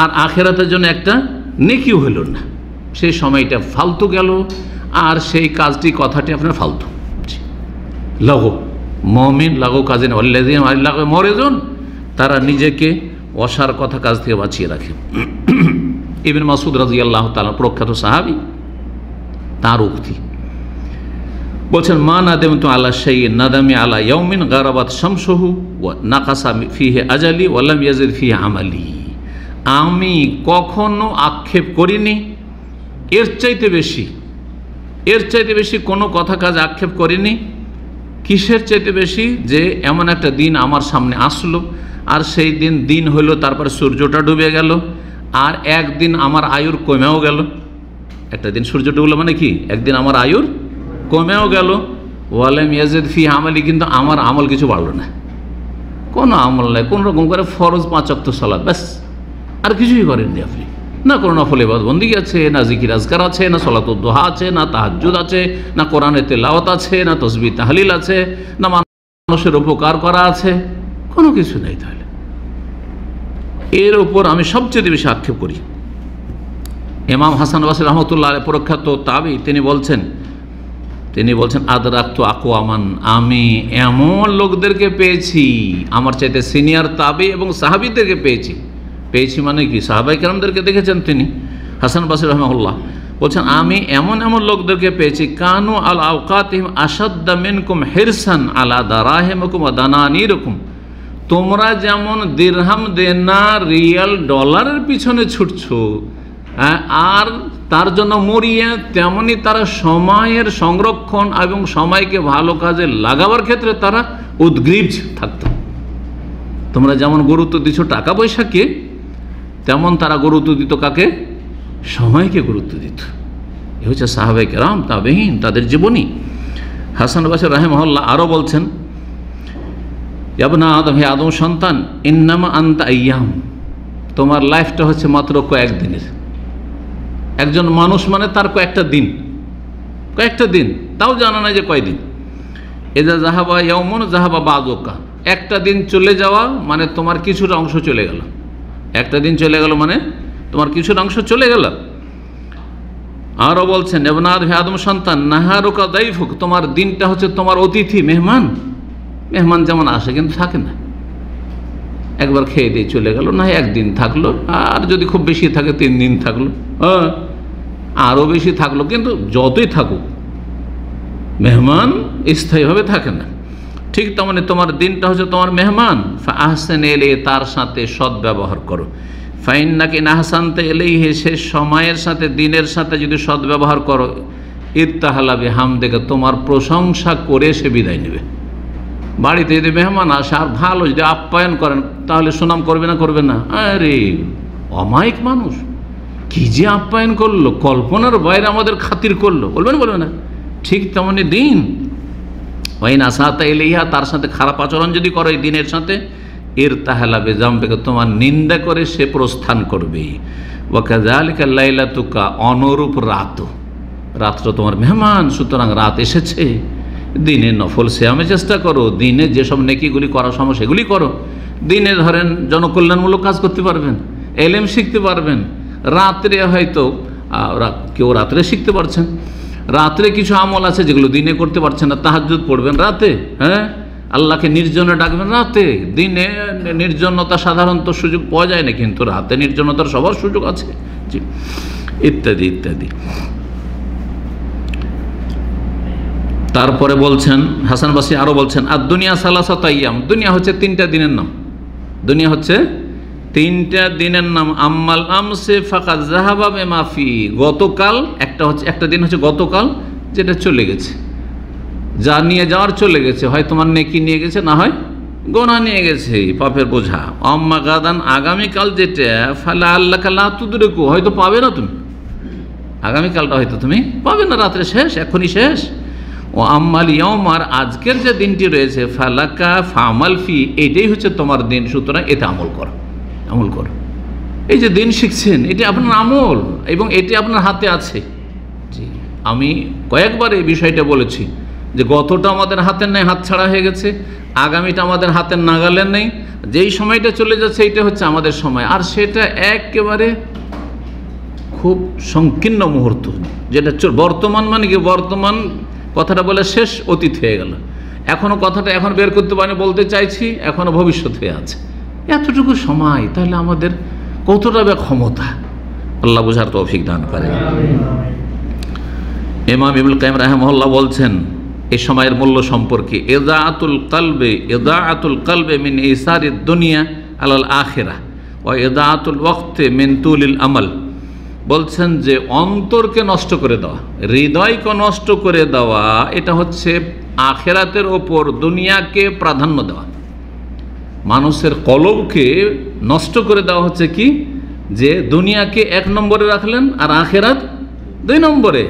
আর আখেরাতের জন্য একটা নেকিও হলো না, সেই সময়টা ফালতু গেল, আর সেই কাজটি কথাটি আপনার ফালতু। লাগো মুমিন লাগো কাজে লাগো মরেজন, তারা নিজেকে অসার কথা কাজ থেকে বাঁচিয়ে রাখে। ইবনে মাসউদ রাদিয়াল্লাহু তাআলা প্রখ্যাত সাহাবী, তার উক্তি বলছেন, মা নাদামতু আলা শাইইন নাদামি আলা ইয়াউমিন গারাবাত শামসুহু ওয়া নাকাসা ফিহি আজালি ওয়া লাম ইয়াজিদ ফিহি আমালি। আমি কখনো আক্ষেপ করিনি এর চাইতে বেশি কোনো কথা কাজ আক্ষেপ করিনি। কিসের চাইতে বেশি? যে এমন একটা দিন আমার সামনে আসলো, আর সেই দিন হলো, তারপর সূর্যটা ডুবে গেল, আর একদিন আমার আয়ুর কমেও গেল। একটা দিন সূর্য ডুবলো মানে কি? একদিন আমার আয়ুর কমেও গেল। ওয়ালাম ইয়াজিদ ফি আমালি, কিন্তু আমার আমল কিছু বাড়লো না, কোনো আমল নাই, কোন রকম করে ফরজ 5 ওয়াক্ত সালাত, ব্যাস, আর কিছুই করেননি আপনি। না কোনো নফল ইবাদত বন্দেগী আছে, না জিকির আজকার আছে, না সলাতুদ দুহা আছে, না তাহাজ্জুদ আছে, না কোরআনের তেলাওয়াত আছে, না তাসবিহ তাহলিল আছে, না মানুষের উপকার করা আছে, কোনো কিছু নেই। তাহলে এর উপর আমি সবচেয়ে বেশি আক্ষেপ করি। ইমাম হাসান বাসরি রহমতুল্লাহ আলাইহি প্রখ্যাত তাবী, তিনি বলছেন আদরাকতু আকওয়ামান, আমি এমন লোকদেরকে পেয়েছি, আমার চাইতে সিনিয়র তাবী এবং সাহাবীদেরকে পেয়েছি মানে কি? সাহাবায়ে কেরামদেরকে দেখেছেন তিনি। হাসান বাসরি রাহিমাহুল্লাহ বলছেন, আমি এমন লোকদেরকে পেয়েছি, কানু আল আওকাতিহিম আশাদ্দা মিনকুম হিরসান আলা দারাহিমিকুম ওয়া দানানিরকুম, তোমরা যেমন দিরহাম দেনার রিয়াল ডলারের পিছনে ছুটছো, আর তার জন্য মরিয়া, তেমনি তারা সময়ের সংরক্ষণ এবং সময়কে ভালো কাজে লাগাবার ক্ষেত্রে তারা উদ্গ্রীব থাকতো। তোমরা যেমন গুরুত্ব দিচ্ছ টাকা পয়সাকে, তেমন তারা গুরুত্ব দিত কাকে? সময়কে গুরুত্ব দিত। এ হচ্ছে সাহাবায়ে কেরাম, তাবেঈন, তাদের জীবনী। হাসান বাসরি রাহিমাহুল্লাহ আরও বলছেন, ইবনে আদম, হে আদম সন্তান, ইন্নামা আনতা আইয়াম, তোমার লাইফটা হচ্ছে মাত্র কয়েকদিনের। একজন মানুষ মানে তার কয়েকটা দিন, তাও জানা নাই যে কয়দিন। এজা জাহাবা ইয়াউমুন জাহাবা বাযুকা, একটা দিন চলে যাওয়া মানে তোমার কিছুটা অংশ চলে গেল। একটা দিন চলে গেল মানে তোমার কিছুটা অংশ চলে গেল। আরও বলছেন, ইবনে আদম, হে আদম সন্তান, নাহারুকা দাইফুক, তোমার দিনটা হচ্ছে তোমার অতিথি, মেহমান যেমন আসে কিন্তু থাকে না, একবার খেয়ে দিয়ে চলে গেল, না একদিন থাকলো, আর যদি খুব বেশি থাকে 3 দিন থাকলো, আরও বেশি থাকলো, কিন্তু যতই থাকুক মেহমান স্থায়ীভাবে থাকে না। ঠিক তেমনি তোমার দিনটা হচ্ছে তোমার মেহমান। ফাহসেন এলে, তার সাথে সদ্ব্যবহার করো। ফাইন্নাকি নাহসানতে এলেই, সে সময়ের সাথে দিনের সাথে যদি সদ্ব্যবহার করো, ইরতাহালা বিহামদিকা, তোমার প্রশংসা করে সে বিদায় নেবে। বাড়িতে যদি মেহমান আসে আর ভালো যদি আপ্যায়ন করেন, তাহলে সুনাম করবে না? করবে না? আরে অমায়িক মানুষ, কি যে আপ্যায়ন করলো, কল্পনার বাইরে আমাদের খাতির করলো, বলবেন বলবে না? ঠিক তেমনি দিন, ওই নাসাতা এলিহা, তার সাথে খারাপ আচরণ যদি করো এই দিনের সাথে, ইরতাহালা বিজামবিকা, তোমার নিন্দা করে সে প্রস্থান করবে। ওয়াকাযালিকা লাইলাতুকা, অনুরূপ রাত্র তোমার মেহমান, সুতরাং রাত এসেছে, দিনে নফল সিয়ামে চেষ্টা করো, দিনে যেসব নেকিগুলি করা সম্ভব সেগুলি করো। দিনে ধরেন জনকল্যাণমূলক কাজ করতে পারবেন, এলেম শিখতে পারবেন। রাত্রে হয়তো কেউ রাত্রে শিখতে পারছেন, রাত্রে কিছু আমল আছে যেগুলো দিনে করতে পারছেন না, তাহাজ্জুদ পড়বেন রাতে, হ্যাঁ, আল্লাহকে নির্জনে ডাকবেন রাতে। দিনে নির্জনতা সাধারণত সুযোগ পাওয়া যায় না, কিন্তু রাতে নির্জনতার সবার সুযোগ আছে, জি, ইত্যাদি ইত্যাদি। তারপরে বলছেন হাসান বাসরি, আরও বলছেন, আর দুনিয়া সালাসাত আইয়াম, দুনিয়া হচ্ছে 3টা দিনের নাম। দুনিয়া হচ্ছে 3টা দিনের নাম। আম্মাল আমসে ফাকাদ যাহাবা বিমা ফি, গতকাল একটা দিন হচ্ছে গতকাল, যেটা চলে গেছে, যা নিয়ে যাওয়ার চলে গেছে, হয় তোমার নেকি নিয়ে গেছে, না হয় গোনা নিয়ে গেছে, পাপের বোঝা। আম্মা গাদান, আগামীকাল যেটা, ফালা আল্লাহ লা তুদরিকু, হয়তো পাবে না তুমি, আগামীকালটা হয়তো তুমি পাবে না, রাত্রে শেষ, এখনই শেষ। ও আম্মাল ইয়াউম, আর আজকের যে দিনটি রয়েছে, ফালাকা ফামাল ফি, এইটাই হচ্ছে তোমার দিন, সুতরাং এতে আমল করো, আমল করো। এই যে দিন শিখছেন, এটি আপনার আমল, এবং এটি আপনার হাতে আছে। জি, আমি কয়েকবার এই বিষয়টা বলেছি যে গতটা আমাদের হাতের নেই, হাত ছাড়া হয়ে গেছে, আগামীটা আমাদের হাতের নাগালের নেই, যেই সময়টা চলে যাচ্ছে এইটা হচ্ছে আমাদের সময়, আর সেটা একেবারে খুব সংকীর্ণ মুহূর্ত, যেটা বর্তমান, মানে কি বর্তমান কথাটা বলে শেষ, অতীত হয়ে গেল, এখনও কথাটা এখন বের করতে পারিনি, বলতে চাইছি এখনও ভবিষ্যৎ হয়ে আছে, এতটুকু সময়, তাহলে আমাদের কতটা বা ক্ষমতা, আল্লাহ বুঝার তৌফিক দান করেন। ইমাম ইবনুল কাইয়িম রাহিমাহুল্লাহ বলছেন এই সময়ের মূল্য সম্পর্কে, ইদাআতুল কলবে মিন ইসারিদ দুনিয়া আলাল আখিরাহ ওয়া ইদাআতুল ওয়াক্তি মিন তুলিল আমাল, বলছেন যে অন্তরকে নষ্ট করে দেওয়া, হৃদয়কে নষ্ট করে দেওয়া, এটা হচ্ছে আখিরাতের ওপর দুনিয়াকে প্রাধান্য দেওয়া। মানুষের কলবকে নষ্ট করে দেওয়া হচ্ছে কি, যে দুনিয়াকে 1 নম্বরে রাখলেন আর আখিরাত 2 নম্বরে।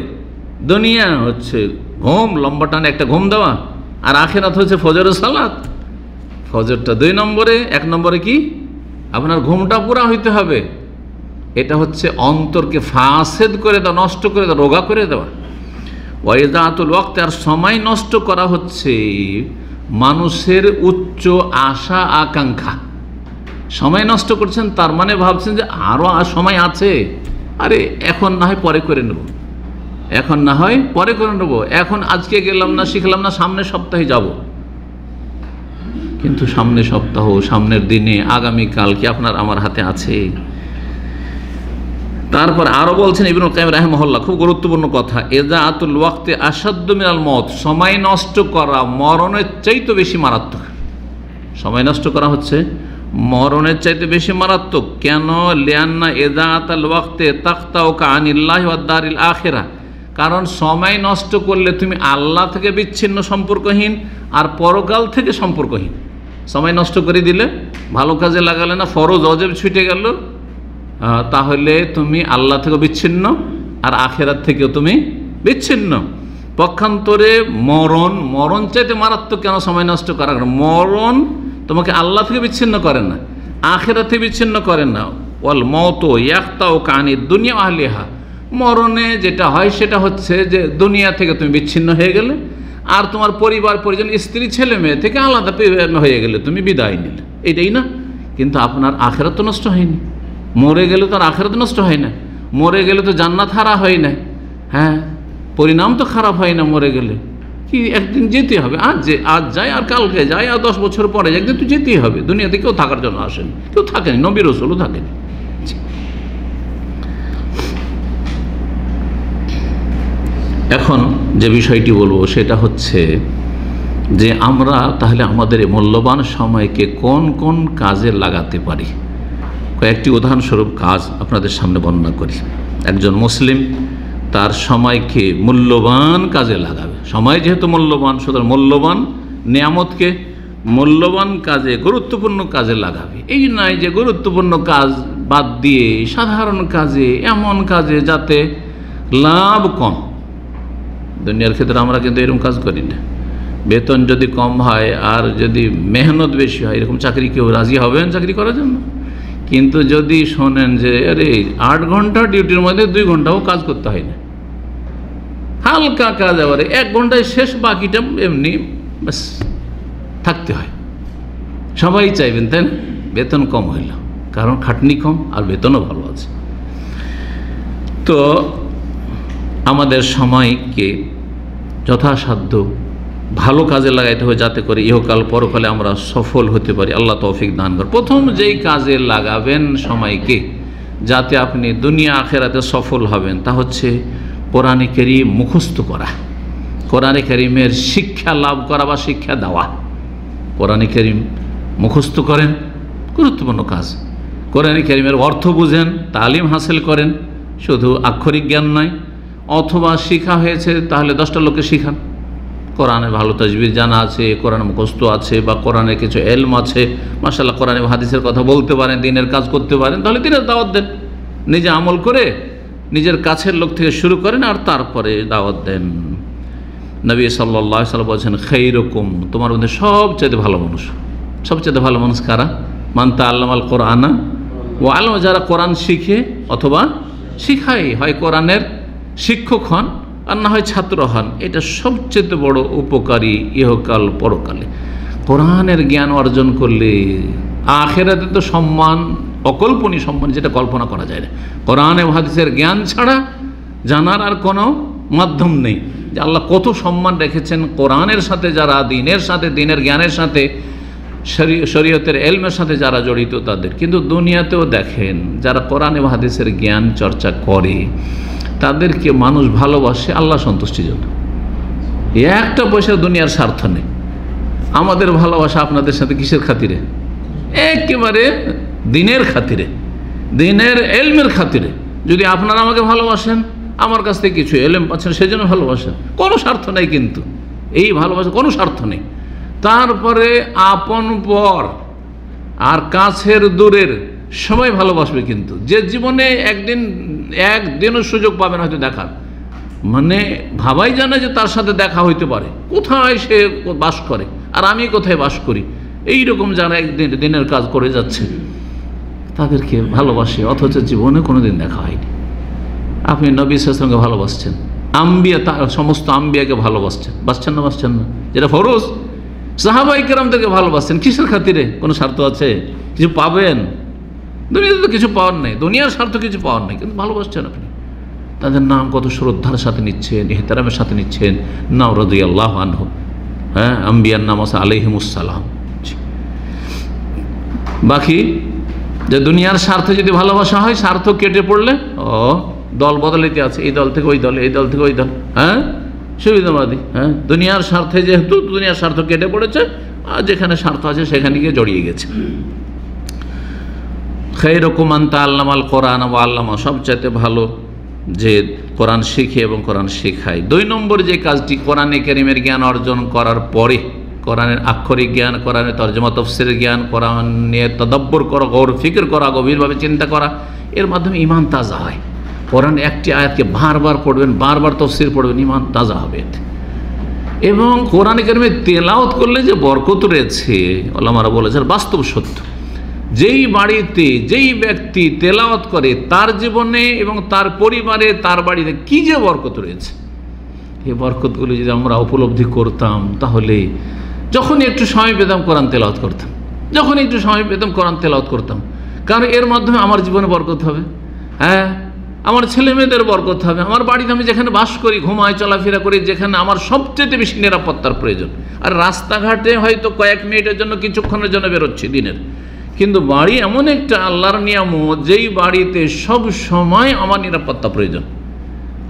দুনিয়া হচ্ছে ঘুম, লম্বা টানে একটা ঘুম দেওয়া, আর আখিরাত হচ্ছে ফজরের সালাত, ফজরটা 2 নম্বরে, 1 নম্বরে কি আপনার ঘুমটা পুরা হইতে হবে। এটা হচ্ছে অন্তরকে ফাসেদ করে দেওয়া, নষ্ট করে দেওয়া, রোগা করে দেওয়া। ওয়াইদাতুল ওয়াক্ত, আর সময় নষ্ট করা হচ্ছে মানুষের উচ্চ আশা আকাঙ্ক্ষা। সময় নষ্ট করছেন, তার মানে ভাবছেন যে আরও সময় আছে, আরে এখন না হয় পরে করে নেব, এখন না হয় পরে করে নেব, এখন আজকে গেলাম না, শিখলাম না, সামনের সপ্তাহে যাব। কিন্তু সামনের সপ্তাহ, সামনের দিনে, আগামীকাল কি আপনার আমার হাতে আছে? তারপর আরও বলছেন ইবনুল কাইয়িম রাহিমাহুল্লাহ, খুব গুরুত্বপূর্ণ কথা, ইদাআতুল ওয়াক্তি আসাদ্দু মিনাল মওত, সময় নষ্ট করা মরণের চাইতে বেশি মারাত্মক। সময় নষ্ট করা হচ্ছে মরণের চাইতে বেশি মারাত্মক। কেন? লিআন্না ইদাআতাল ওয়াক্তি তাকতাউকা আনিল্লাহি ওয়াদ দারিল আখিরাহ, কারণ সময় নষ্ট করলে তুমি আল্লাহ থেকে বিচ্ছিন্ন, সম্পর্কহীন, আর পরকাল থেকে সম্পর্কহীন। সময় নষ্ট করে দিলে, ভালো কাজে লাগালে না, ফরজ অজেব ছুটে গেল, তাহলে তুমি আল্লাহ থেকে বিচ্ছিন্ন, আর আখেরাত থেকেও তুমি বিচ্ছিন্ন। পক্ষান্তরে মরণ চাইতে মারাত্মক কেন সময় নষ্ট করার? মরণ তোমাকে আল্লাহ থেকে বিচ্ছিন্ন করে না, আখেরাত থেকে বিচ্ছিন্ন করে না। ওয়াল মওত ইয়াখতাউকা আনিদ দুনিয়া ওয়া আহলিহা, মরণে যেটা হয় সেটা হচ্ছে যে দুনিয়া থেকে তুমি বিচ্ছিন্ন হয়ে গেলে, আর তোমার পরিবার পরিজন, স্ত্রী ছেলে মেয়ে থেকে আলাদা হয়ে গেলে, তুমি বিদায় নিলে, এটাই না। কিন্তু আপনার আখেরাত তো নষ্ট হয়নি। মরে গেলে তো আর আখেরাত নষ্ট হয় না, মরে গেলে তো জান্নাত হারা হয় না, হ্যাঁ, পরিণাম তো খারাপ হয় না। মরে গেলে কি একদিন যেতে হবে, আজ যায় আর কালকে যায়, আর 10 বছর পরে একদিন তো যেতেই হবে। দুনিয়াতে কেউ থাকার জন্য আসেনি, কেউ থাকেনি, নবী রাসূলও থাকেনি। এখন যে বিষয়টি বলবো সেটা হচ্ছে যে আমরা তাহলে আমাদের এই মূল্যবান সময়কে কোন কোন কাজে লাগাতে পারি। কয়েকটি উদাহরণস্বরূপ কাজ আপনাদের সামনে বর্ণনা করি। একজন মুসলিম তার সময়কে মূল্যবান কাজে লাগাবে। সময় যেহেতু মূল্যবান, সুতরাং মূল্যবান নিয়ামতকে মূল্যবান কাজে, গুরুত্বপূর্ণ কাজে লাগাবে। এই নয় যে গুরুত্বপূর্ণ কাজ বাদ দিয়ে সাধারণ কাজে, এমন কাজে যাতে লাভ কম। দুনিয়ার ক্ষেত্রে আমরা কিন্তু এরকম কাজ করি না। বেতন যদি কম হয় আর যদি মেহনত বেশি হয়, এরকম চাকরি কেউ রাজি হবেন চাকরি করার জন্য? কিন্তু যদি শোনেন যে আরে 8 ঘন্টা ডিউটির মধ্যে 2 ঘন্টাও কাজ করতে হয় না, হালকা কাজ, আবার 1 ঘন্টায় শেষ, বাকিটা এমনি ব্যাস থাকতে হয়, সবাই চাইবেন, তাই না? বেতন কম হইল, কারণ খাটনি কম আর বেতনও ভালো আছে। তো আমাদের সময়কে যথাসাধ্য ভালো কাজে লাগাইতে হবে, যাতে করে ইহকাল পরকালে আমরা সফল হতে পারি। আল্লাহ তৌফিক দান করে। প্রথম যেই কাজে লাগাবেন সময়কে, যাতে আপনি দুনিয়া আখেরাতে সফল হবেন, তা হচ্ছে কোরআনে কারীম মুখস্থ করা, কোরআনে কারীমের শিক্ষা লাভ করা বা শিক্ষা দেওয়া। কোরআনে কারীম মুখস্থ করেন, গুরুত্বপূর্ণ কাজ। কোরআনে কারীমের অর্থ বুঝেন, তালিম হাসিল করেন, শুধু আক্ষরিক জ্ঞান নয়। অথবা শিখা হয়েছে তাহলে 10টা লোককে শিখান। কোরআনে ভালো তাজবির জানা আছে, কোরআন মুখস্থ আছে, বা কোরআনের কিছু এলম আছে, মাশাআল্লাহ কোরআনে হাদিসের কথা বলতে পারেন, দিনের কাজ করতে পারেন, তাহলে দিনের দাওয়াত দেন। নিজে আমল করে নিজের কাছের লোক থেকে শুরু করেন আর তারপরে দাওয়াত দেন। নবী সাল্লাল্লাহু আলাইহি ওয়াসাল্লাম বলেছেন, খায়রুকুম, তোমার মধ্যে সবচেয়ে ভালো মানুষ, সবচেয়ে ভালো মানুষ কারা? মান তাআল্লামাল কোরআনা ওয়া আল্লামা, যারা কোরআন শিখে অথবা শিখায়, হয় কোরআনের শিক্ষক হন আর না হয় ছাত্র হন। এটা সবচেয়ে বড় উপকারী ইহকাল পরকালে। কোরআনের জ্ঞান অর্জন করলে আখেরাতে তো সম্মান, অকল্পনীয় সম্মান, যেটা কল্পনা করা যায় না। কোরআন এবং হাদিসের জ্ঞান ছাড়া জানার আর কোনো মাধ্যম নেই যে আল্লাহ কত সম্মান রেখেছেন কোরআনের সাথে, যারা দিনের সাথে, দিনের জ্ঞানের সাথে, শরীয়তের এলমের সাথে যারা জড়িত তাদের। কিন্তু দুনিয়াতেও দেখেন, যারা কোরআন এবং হাদিসের জ্ঞান চর্চা করে তাদেরকে মানুষ ভালোবাসে আল্লাহ সন্তুষ্টির জন্য। একটা পয়সা দুনিয়ার স্বার্থ নেই। আমাদের ভালোবাসা আপনাদের সাথে কিসের খাতিরে? একেবারে দিনের খাতিরে, দিনের এলমের খাতিরে। যদি আপনারা আমাকে ভালোবাসেন, আমার কাছ থেকে কিছু এলেম পাচ্ছেন, সেই জন্য ভালোবাসেন, কোনো স্বার্থ নেই। কিন্তু এই ভালোবাসা কোনো স্বার্থ নেই। তারপরে আপন পর আর কাছের দূরের সবাই ভালোবাসবে। কিন্তু যে জীবনে একদিনও সুযোগ পাবেন হয়তো দেখার, মানে ভাবাই জানে যে তার সাথে দেখা হইতে পারে, কোথায় সে বাস করে আর আমি কোথায় বাস করি, এইরকম যারা একদিন দিনের কাজ করে যাচ্ছে তাদেরকে ভালোবাসে, অথচ জীবনে কোনোদিন দেখা হয়নি। আপনি নবী সাল্লাল্লাহু আলাইহি ওয়াসাল্লামকে ভালোবাসছেন, আম্বিয়া, সমস্ত আম্বিয়াকে ভালোবাসছেন, বাসছেন না? যেটা ফরজ। সাহাবায়ে কেরামদেরকে ভালোবাসছেন, কিসের খাতিরে? কোনো স্বার্থ আছে? কিছু পাবেন? দুনিয়াতে তো কিছু পাওয়ার নেই, দুনিয়ার স্বার্থ কিছু পাওয়ার নেই, কিন্তু ভালোবাসছেন আপনি। তাদের নাম কত শ্রদ্ধার সাথে নিচ্ছেন, ইহতিরামের সাথে নিচ্ছেন। নাম রাদিয়াল্লাহু আনহু, হ্যাঁ, আম্বিয়ার নাম আছে আলাইহিমুসসালাম। বাকি যে দুনিয়ার স্বার্থে যদি ভালোবাসা হয়, স্বার্থ কেটে পড়লে দল বদলাইতে আছে, এই দল থেকে ওই দল, এই দল থেকে ওই দল, হ্যাঁ, সুবিধাবাদী। হ্যাঁ, দুনিয়ার স্বার্থে যেহেতু দুনিয়ার স্বার্থ কেটে পড়েছে, আর যেখানে স্বার্থ আছে সেখানে গিয়ে জড়িয়ে গেছে। খায়রুকুম মান তাআল্লামাল কোরআন ওয়া আল্লামা, সবচাইতে ভালো যে কোরআন শিখে এবং কোরআন শেখায়। 2 নম্বর যে কাজটি, কোরআনে কারীমের জ্ঞান অর্জন করার পরে কোরআনের আক্ষরিক জ্ঞান, কোরআনের তরজমা তফসিরের জ্ঞান, কোরআন নিয়ে তদাব্বর করা, গৌর ফিকির করা, গভীরভাবে চিন্তা করা, এর মাধ্যমে ঈমান তাজা হয়। কোরআন একটি আয়াতকে বারবার পড়বেন, বারবার তফসির পড়বেন, ঈমান তাজা হবে। এবং কোরআনে কারীমে তেলাওয়াত করলে যে বরকত রয়েছে, ওলামারা বলেছেন বাস্তব সত্য। যেই বাড়িতে যেই ব্যক্তি তেলাওয়াত করে, তার জীবনে এবং তার পরিবারে, তার বাড়িতে কি যে বরকত রয়েছে, এই বরকতগুলো যদি আমরা উপলব্ধি করতাম, তাহলে যখনই একটু সময় পেতাম কোরআন তেলাওয়াত করতাম, যখনই একটু সময় পেতাম কোরআন তেলাওয়াত করতাম। কারণ এর মাধ্যমে আমার জীবনে বরকত হবে, হ্যাঁ, আমার ছেলে মেয়েদের বরকত হবে, আমার বাড়িতে আমি যেখানে বাস করি, ঘুমাই, চলাফেরা করি, যেখানে আমার সবচেয়ে বেশি নিরাপত্তার প্রয়োজন। আর রাস্তাঘাটে হয়তো কয়েক মিনিটের জন্য, কিছুক্ষণের জন্য বেরোচ্ছি দিনের, কিন্তু বাড়ি এমন একটা আল্লাহর নিয়ামত, যেই বাড়িতে সব সময় আমার নিরাপত্তা প্রয়োজন।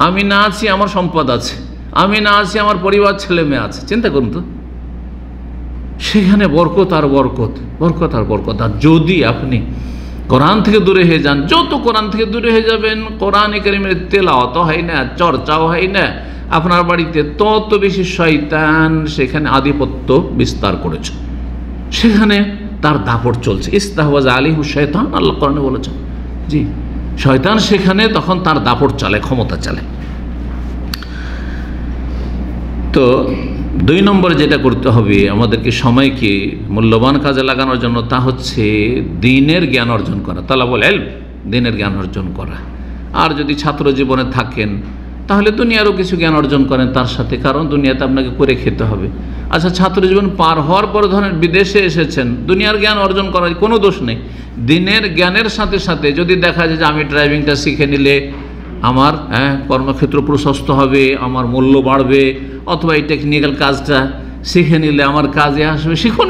আমি না আছি, আমার সম্পদ আছে, আমি না আছি, আমার পরিবার ছেলে মেয়ে আছে। চিন্তা করুন তো, সেখানে বরকত আর বরকত, বরকত আর বরকত। আর যদি আপনি কোরআন থেকে দূরে হয়ে যান, যত কোরআন থেকে দূরে হয়ে যাবেন, কোরআন কারীমের তেলাওয়াত হয় না, চর্চাও হয় না আপনার বাড়িতে, তত বেশি শয়তান সেখানে আধিপত্য বিস্তার করেছে, সেখানে তার দাপট চলছে। ইস্তাহওয়াজ আলাইহু শাইতান, আল্লাহ কোরআনে বলেছেন। জি, শয়তান সেখানে তখন তার দাপট চালে, ক্ষমতা চালে। তো 2 নম্বরে যেটা করতে হবে আমাদেরকে সময়কে মূল্যবান কাজে লাগানোর জন্য, তা হচ্ছে দ্বীনের জ্ঞান অর্জন করা, তালাবুল ইলম, দ্বীনের জ্ঞান অর্জন করা। আর যদি ছাত্র জীবনে থাকেন তাহলে দুনিয়ারও কিছু জ্ঞান অর্জন করেন তার সাথে, কারণ দুনিয়াতে আপনাকে করে খেতে হবে। আচ্ছা, ছাত্র জীবন পার হওয়ার পর ধরেন বিদেশে এসেছেন, দুনিয়ার জ্ঞান অর্জন করার কোনো দোষ নেই। দ্বীনের জ্ঞানের সাথে সাথে যদি দেখা যায় যে আমি ড্রাইভিংটা শিখে নিলে আমার কর্মক্ষেত্র প্রশস্ত হবে, আমার মূল্য বাড়বে, অথবা এই টেকনিক্যাল কাজটা শিখে নিলে আমার কাজে আসবে, শিখুন।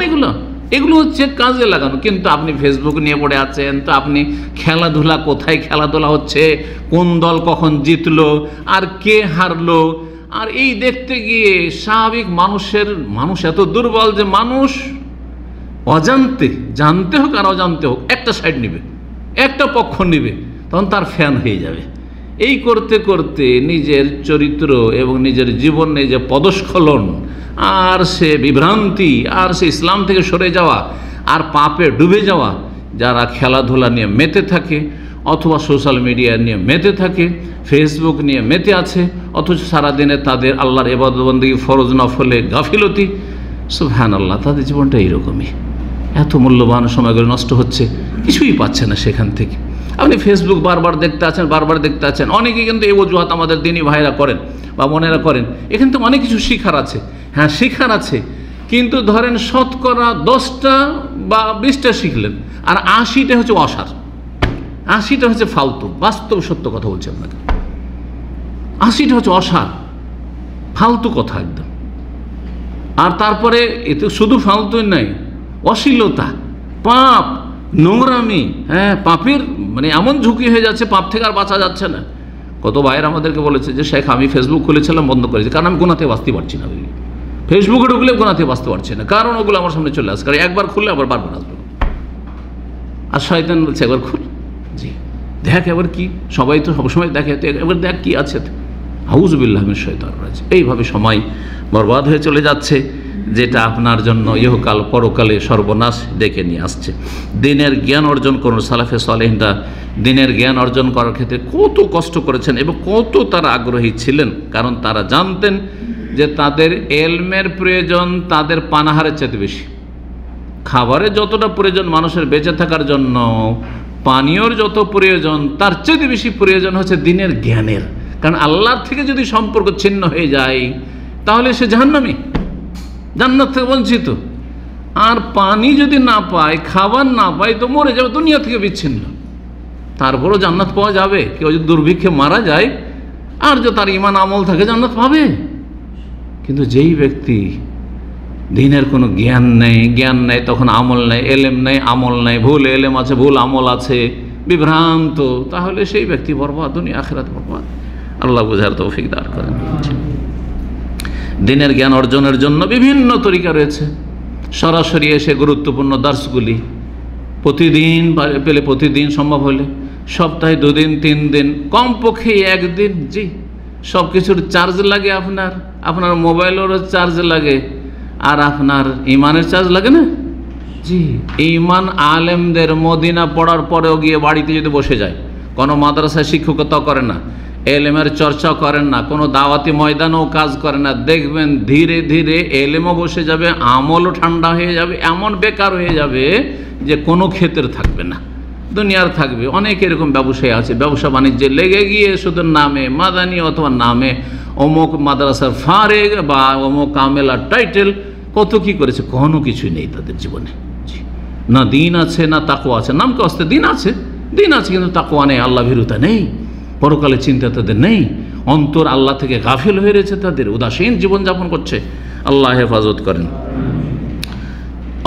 এগুলো হচ্ছে কাজে লাগানো। কিন্তু আপনি ফেসবুক নিয়ে পড়ে আছেন, তো আপনি খেলাধুলা, কোথায় খেলাধুলা হচ্ছে, কোন দল কখন জিতলো আর কে হারলো, আর এই দেখতে গিয়ে স্বাভাবিক মানুষ এত দুর্বল যে মানুষ অজান্তে, জানতে হোক আর অজান্তে হোক, একটা সাইড নেবে, একটা পক্ষ নেবে, তখন তার ফ্যান হয়ে যাবে। এই করতে করতে নিজের চরিত্র এবং নিজের জীবনে যে পদস্খলন, আর সে বিভ্রান্তি, আর সে ইসলাম থেকে সরে যাওয়া, আর পাপে ডুবে যাওয়া, যারা খেলাধুলা নিয়ে মেতে থাকে, অথবা সোশ্যাল মিডিয়া নিয়ে মেতে থাকে, ফেসবুক নিয়ে মেতে আছে, অথচ সারাদিনে তাদের আল্লাহর ইবাদত বন্দেগী, ফরজ নফলে গাফিলতি, সুবহানাল্লাহ, তাদের জীবনটা এইরকমই। এত মূল্যবান সময়গুলো নষ্ট হচ্ছে, কিছুই পাচ্ছে না সেখান থেকে। আপনি ফেসবুক বারবার দেখতে আছেন। অনেকে কিন্তু এই অজুহাত আমাদের দিনী ভাইরা করেন বা বোনেরা করেন, এখানে তো অনেক কিছু শিখার আছে। হ্যাঁ, শিখার আছে, কিন্তু ধরেন শতকরা 10টা বা 20টা শিখলেন, আর 80টা হচ্ছে অসার, 80টা হচ্ছে ফালতু। বাস্তব সত্য কথা বলছি আপনাকে, 80টা হচ্ছে অসার, ফালতু কথা একদম। আর তারপরে এতে শুধু ফালতুই নাই, অশ্লীলতা, পাপ, নোংরামি, পাপের মানে এমন ঝুঁকি হয়ে যাচ্ছে, পাপ থেকে আর বাঁচা যাচ্ছে না। কত ভাইয়ের আমাদেরকে বলেছে যে শেখ, আমি ফেসবুক খুলেছিলাম, বন্ধ করেছি, কারণ আমি গুনাহ থেকে বাঁচতে পারছি না। ফেসবুকে ঢুকলে গুনাহ থেকে বাঁচতে পারছি না, কারণ ওগুলো আমার সামনে চলে আসে, কারণ একবার খুললে আবার বারবার আসবে। আর শয়তান বলছে একবার খুল, জি দেখ এবার কি, সবাই তো সবসময় দেখে, এবার দেখ কি আছে। আউযুবিল্লাহি মিনাশ শাইতানির রাজিম। এইভাবে সময় বরবাদ হয়ে চলে যাচ্ছে, যেটা আপনার জন্য ইহকাল পরকালে সর্বনাশ ডেকে নিয়ে আসছে। দ্বীনের জ্ঞান অর্জন করুন। সালাফে সালেহিনরা দ্বীনের জ্ঞান অর্জন করার ক্ষেত্রে কত কষ্ট করেছেন এবং কত তারা আগ্রহী ছিলেন, কারণ তারা জানতেন যে তাদের এলমের প্রয়োজন তাদের পানাহারের চাইতে বেশি। খাবারের যতটা প্রয়োজন মানুষের বেঁচে থাকার জন্য, পানীয়র যত প্রয়োজন, তার চেয়ে বেশি প্রয়োজন হচ্ছে দ্বীনের জ্ঞানের। কারণ আল্লাহর থেকে যদি সম্পর্ক ছিন্ন হয়ে যায়, তাহলে সে জাহান্নামী, জান্নাত থেকে বঞ্চিত। আর পানি যদি না পায়, খাবার না পায়, তো মরে যাবে, দুনিয়া থেকে বিচ্ছিন্ন। তারপরও জান্নাত পাওয়া যাবে। কেউ যদি দুর্ভিক্ষে মারা যায় আর যে তার ঈমান আমল থাকে, জান্নাত পাবে। কিন্তু যেই ব্যক্তি দ্বীনের কোনো জ্ঞান নেই, তখন আমল নেই, এলেম নেই, আমল নেই, ভুল এলেম আছে, ভুল আমল আছে, বিভ্রান্ত, তাহলে সেই ব্যক্তি বরবাদ, দুনিয়া আখিরাত বরবাদ। আল্লাহ বুঝার তৌফিক দান করেন। দ্বীনের জ্ঞান অর্জনের জন্য বিভিন্ন তরিকা রয়েছে। সরাসরি এসে গুরুত্বপূর্ণ দার্সগুলি প্রতিদিন পেলে, প্রতিদিন সম্ভব হলে সপ্তাহে 2 দিন 3 দিন, কমপক্ষে 1 দিন। জি, সব কিছুর চার্জ লাগে, আপনার মোবাইলেরও চার্জ লাগে, আর আপনার ইমানের চার্জ লাগে না। জি, ইমান আলেমদের মদিনা পড়ার পরেও গিয়ে বাড়িতে যদি বসে যায়, কোনো মাদ্রাসায় শিক্ষকতা করে না, এলেমের চর্চা করেন না, কোনো দাওয়াতি ময়দানেও কাজ করে না, দেখবেন ধীরে ধীরে এলেমও বসে যাবে, আমলও ঠান্ডা হয়ে যাবে, এমন বেকার হয়ে যাবে যে কোনো ক্ষেত্রে থাকবে না, দুনিয়ার থাকবে। অনেক এরকম ব্যবসায়ী আছে, ব্যবসা বাণিজ্যে লেগে গিয়ে শুধু নামে মাদানি অথবা নামে অমুক মাদ্রাসার ফারেগ বা অমুক কামেলার টাইটেল, কত কি করেছে, কোনো কিছুই নেই তাদের জীবনে। না দিন আছে, না তাকওয়া আছে। নামকে আসতে দিন আছে, কিন্তু তাকওয়া নেই, আল্লাহ ভীরুতা নেই, পরকালে চিন্তা তাদের নেই, অন্তর আল্লাহ থেকে গাফিল হয়ে রয়েছে, তাদের উদাসীন জীবনযাপন করছে। আল্লাহ হেফাজত করেন।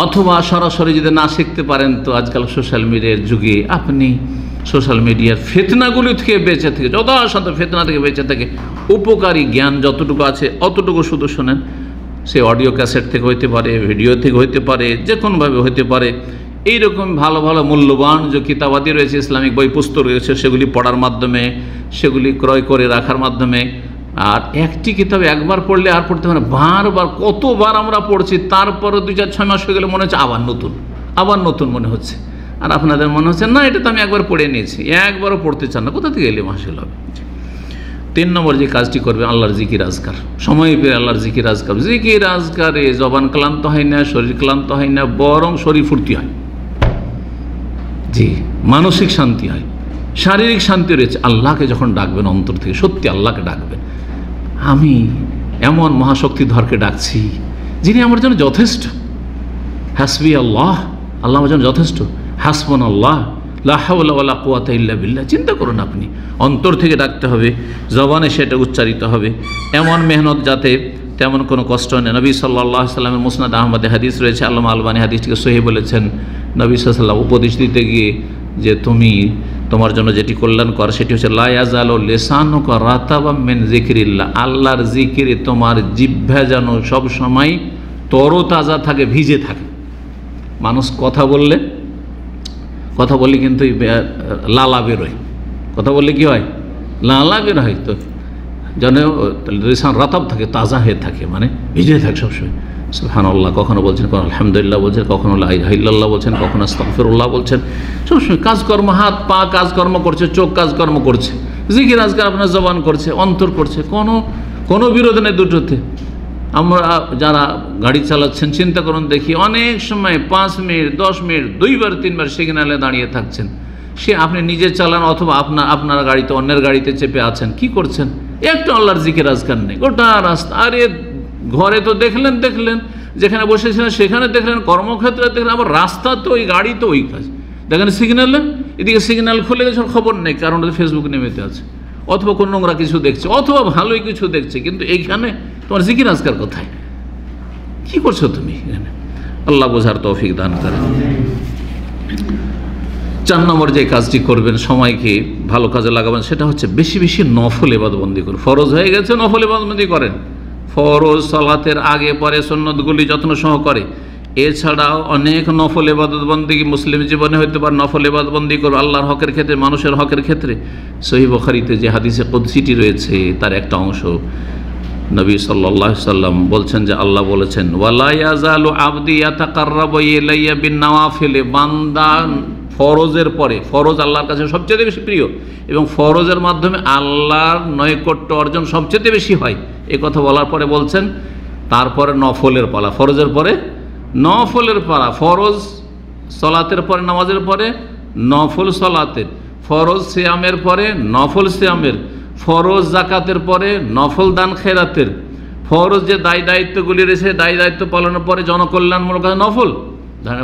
অথবা সরাসরি যদি না শিখতে পারেন তো আজকাল সোশ্যাল মিডিয়ার যুগে আপনি সোশ্যাল মিডিয়ার ফিতনাগুলি থেকে বেঁচে থেকে, যথাসাধ্য ফিতনা থেকে বেঁচে থেকে উপকারী জ্ঞান যতটুকু আছে অতটুকু শুধু শোনেন। সে অডিও ক্যাসেট থেকে হইতে পারে, ভিডিও থেকে হইতে পারে, যে কোনোভাবে হইতে পারে। এইরকম ভালো ভালো মূল্যবান যে কিতাবাদি রয়েছে, ইসলামিক বই পুস্তক রয়েছে, সেগুলি পড়ার মাধ্যমে, সেগুলি ক্রয় করে রাখার মাধ্যমে। আর একটি কিতাব একবার পড়লে আর পড়তে পারে, বারবার কতবার আমরা পড়ছি, তারপরে 2-4-6 মাস হয়ে গেলে মনে হচ্ছে আবার নতুন মনে হচ্ছে। আর আপনাদের মনে হচ্ছে না, এটা তো আমি একবার পড়ে নিয়েছি, একবারও পড়তে চান না, কোথা থেকে এলে হাসিল হবে। 3 নম্বর যে কাজটি করবে, আল্লাহর জিকির আজকার। সময় পেয়ে আল্লাহর জিকির আজকার। জিকির আজকারে জবান ক্লান্ত হয় না, শরীর ক্লান্ত হয় না, বরং শরীর ফুর্তি হয়। জি, মানসিক শান্তি হয়, শারীরিক শান্তি রয়েছে। আল্লাহকে যখন ডাকবেন অন্তর থেকে, সত্যি আল্লাহকে ডাকবেন, আমি এমন মহাশক্তিধরকে ডাকছি যিনি আমার জন্য যথেষ্ট। হাসবি আল্লাহ, আল্লাহ আমার জন্য যথেষ্ট। হাসবুন আল্লাহ, লা হাওলা ওয়ালা কুওয়াতা ইল্লা বিল্লাহ। চিন্তা করুন, আপনি অন্তর থেকে ডাকতে হবে, জবানে সেটা উচ্চারিত হবে। এমন মেহনত যাতে তেমন কোনো কষ্ট নেই। নবী সাল্লাল্লাহু আলাইহি সাল্লামের মুসনাদ আহমদে হাদিস রয়েছে, আল্লামা আলবানী হাদিসটিকে সহিহ বলেছেন। নবী সাল্লাল্লাহু আলাইহি ওয়াসাল্লাম উপদেশ দিতে গিয়ে যে তোমার জন্য যেটি কল্যাণকর সেটি হচ্ছে লা ইয়াজালু লিসানুকা রাতাবাম মিন যিকরিল্লাহ। আল্লাহর জিকিরে তোমার জিহ্বা যেন সব সময় তরতাজা থাকে, ভিজে থাকে। মানুষ কথা বললে কিন্তু লালা বেরোয়, কথা বললে কি হয়, লালা বের হয়। তো যেন লিসান রাতাব থাকে, তাজা হয়ে থাকে, মানে ভিজে থাকে সবসময়। সুবহানাল্লাহ কখনো বলছেন, কখনো আলহামদুলিল্লাহ বলছেন, কখনো লা ইলাহা ইল্লাল্লাহ বলছেন, কখনো আস্তাগফিরুল্লাহ বলছেন। সবসময় কাজকর্ম, হাত পা কাজকর্ম করছে, চোখ কাজকর্ম করছে, জিকির আজকার আপনার জবান করছে, অন্তর করছে, কোনো বিরোধ নেই দুটোতে। আমরা যারা গাড়ি চালাচ্ছেন চিন্তা করুন দেখি, অনেক সময় 5 মিনিট 10 মিনিট 2বার 3বার সিগন্যালে দাঁড়িয়ে থাকছেন। সে আপনি নিজে চালান অথবা আপনার গাড়িতে অন্যের গাড়িতে চেপে আছেন, কি করছেন? একটু আল্লাহর জিকির আজকার নেই, গোটা রাস্তা। আরে ঘরে তো দেখলেন, যেখানে বসেছিলেন সেখানে দেখলেন, কর্মক্ষেত্রে দেখলেন, আবার রাস্তা তো ওই গাড়ি তো ওই কাজ। দেখেন সিগন্যালে, এদিকে সিগন্যাল খুলে গেছে, খবর নেই, কারণ ফেসবুক নেমেতে আছে, অথবা কোনো নোংরা কিছু দেখছে, অথবা ভালোই কিছু দেখছে। কিন্তু এইখানে তোমার জিকির আজকার কোথায়? কি করছো তুমি এখানে? আল্লাহ বোঝার তৌফিক দান করেন। 4 নম্বর যে কাজটি করবেন, সময়কে ভালো কাজে লাগাবেন, সেটা হচ্ছে বেশি বেশি নফল ইবাদতবন্দি করুন। ফরজ হয়ে গেছে, নফল ইবাদতবন্দি করেন। ফরজ সালাতের আগে পরে সুন্নতগুলি যত্ন সহকারে। এছাড়াও অনেক নফল ইবাদতবন্দি মুসলিম জীবনে হইতে পারে। নফল ইবাদতবন্দি করো আল্লাহর হকের ক্ষেত্রে, মানুষের হকের ক্ষেত্রে। সহিহ বুখারীতে যে হাদিসে কুদসিটি রয়েছে তার একটা অংশ, নবী সাল্লাল্লাহু আলাইহি সাল্লাম বলছেন যে আল্লাহ বলেছেন, ওয়ালা ইয়াজালু আবদি ইয়াতাকাররাবু ইলাইয়া বিন-নওয়াফিল। বান্দা ফরজের পরে, ফরজ আল্লাহর কাছে সবচেয়ে বেশি প্রিয় এবং ফরজের মাধ্যমে আল্লাহর নৈকট্য অর্জন সবচেয়ে বেশি হয়। এই কথা বলার পরে বলছেন তারপরে নফলের পালা, ফরজের পরে নফলের পালা। ফরজ সলাতের পরে, নামাজের পরে নফল সলাতের, ফরজ সিয়ামের পরে নফল সিয়ামের, ফরজ জাকাতের পরে নফল দান খেরাতের, ফরজ যে দায় দায়িত্বগুলি রয়েছে দায় দায়িত্ব পালনের পরে জনকল্যাণমূলক নফল,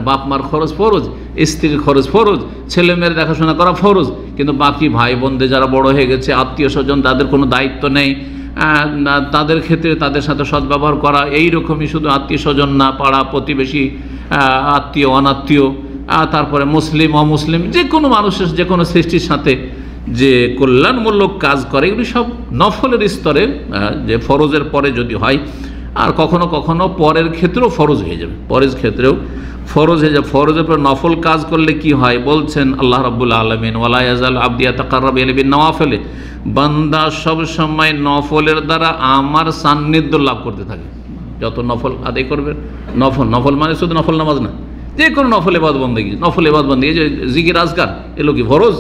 বাপ মার খরচ ফরজ, স্ত্রীর খরচ ফরজ, ছেলে মেয়ের দেখাশোনা করা ফরজ। কিন্তু বাকি ভাই বোনদের যারা বড় হয়ে গেছে, আত্মীয় স্বজন, তাদের কোনো দায়িত্ব নেই, তাদের ক্ষেত্রে তাদের সাথে সদ্ব্যবহার করা। এইরকমই শুধু আত্মীয় স্বজন না, পাড়া প্রতিবেশী, আত্মীয় অনাত্মীয়, তারপরে মুসলিম অমুসলিম, যে কোনো মানুষের, যে কোনো সৃষ্টির সাথে যে কল্যাণমূলক কাজ করে, এগুলি সব নফলের স্তরে, যে ফরজের পরে যদি হয়। আর কখনো কখনো পরের ক্ষেত্রেও ফরজ হয়ে যাবে, পরের ক্ষেত্রেও ফরজ হয়ে যাবে। ফরজের পর নফল কাজ করলে কি হয় বলছেন আল্লাহ রাব্বুল আলামিন, ওয়ালা ইয়াজালু আবদি ইয়াতাকাররাবু ইলাইয়া বিন-নওয়াফিল। বান্দা সব সময় নফলের দ্বারা আমার সান্নিধ্য লাভ করতে থাকে। যত নফল আদায় করবেন, নফল মানে শুধু নফল নামাজ না, যে কোনো নফল ইবাদতবন্দেগী, নফল ইবাদতবন্দেগী, যে জিকির আজকার, এগুলো কি ফরজ?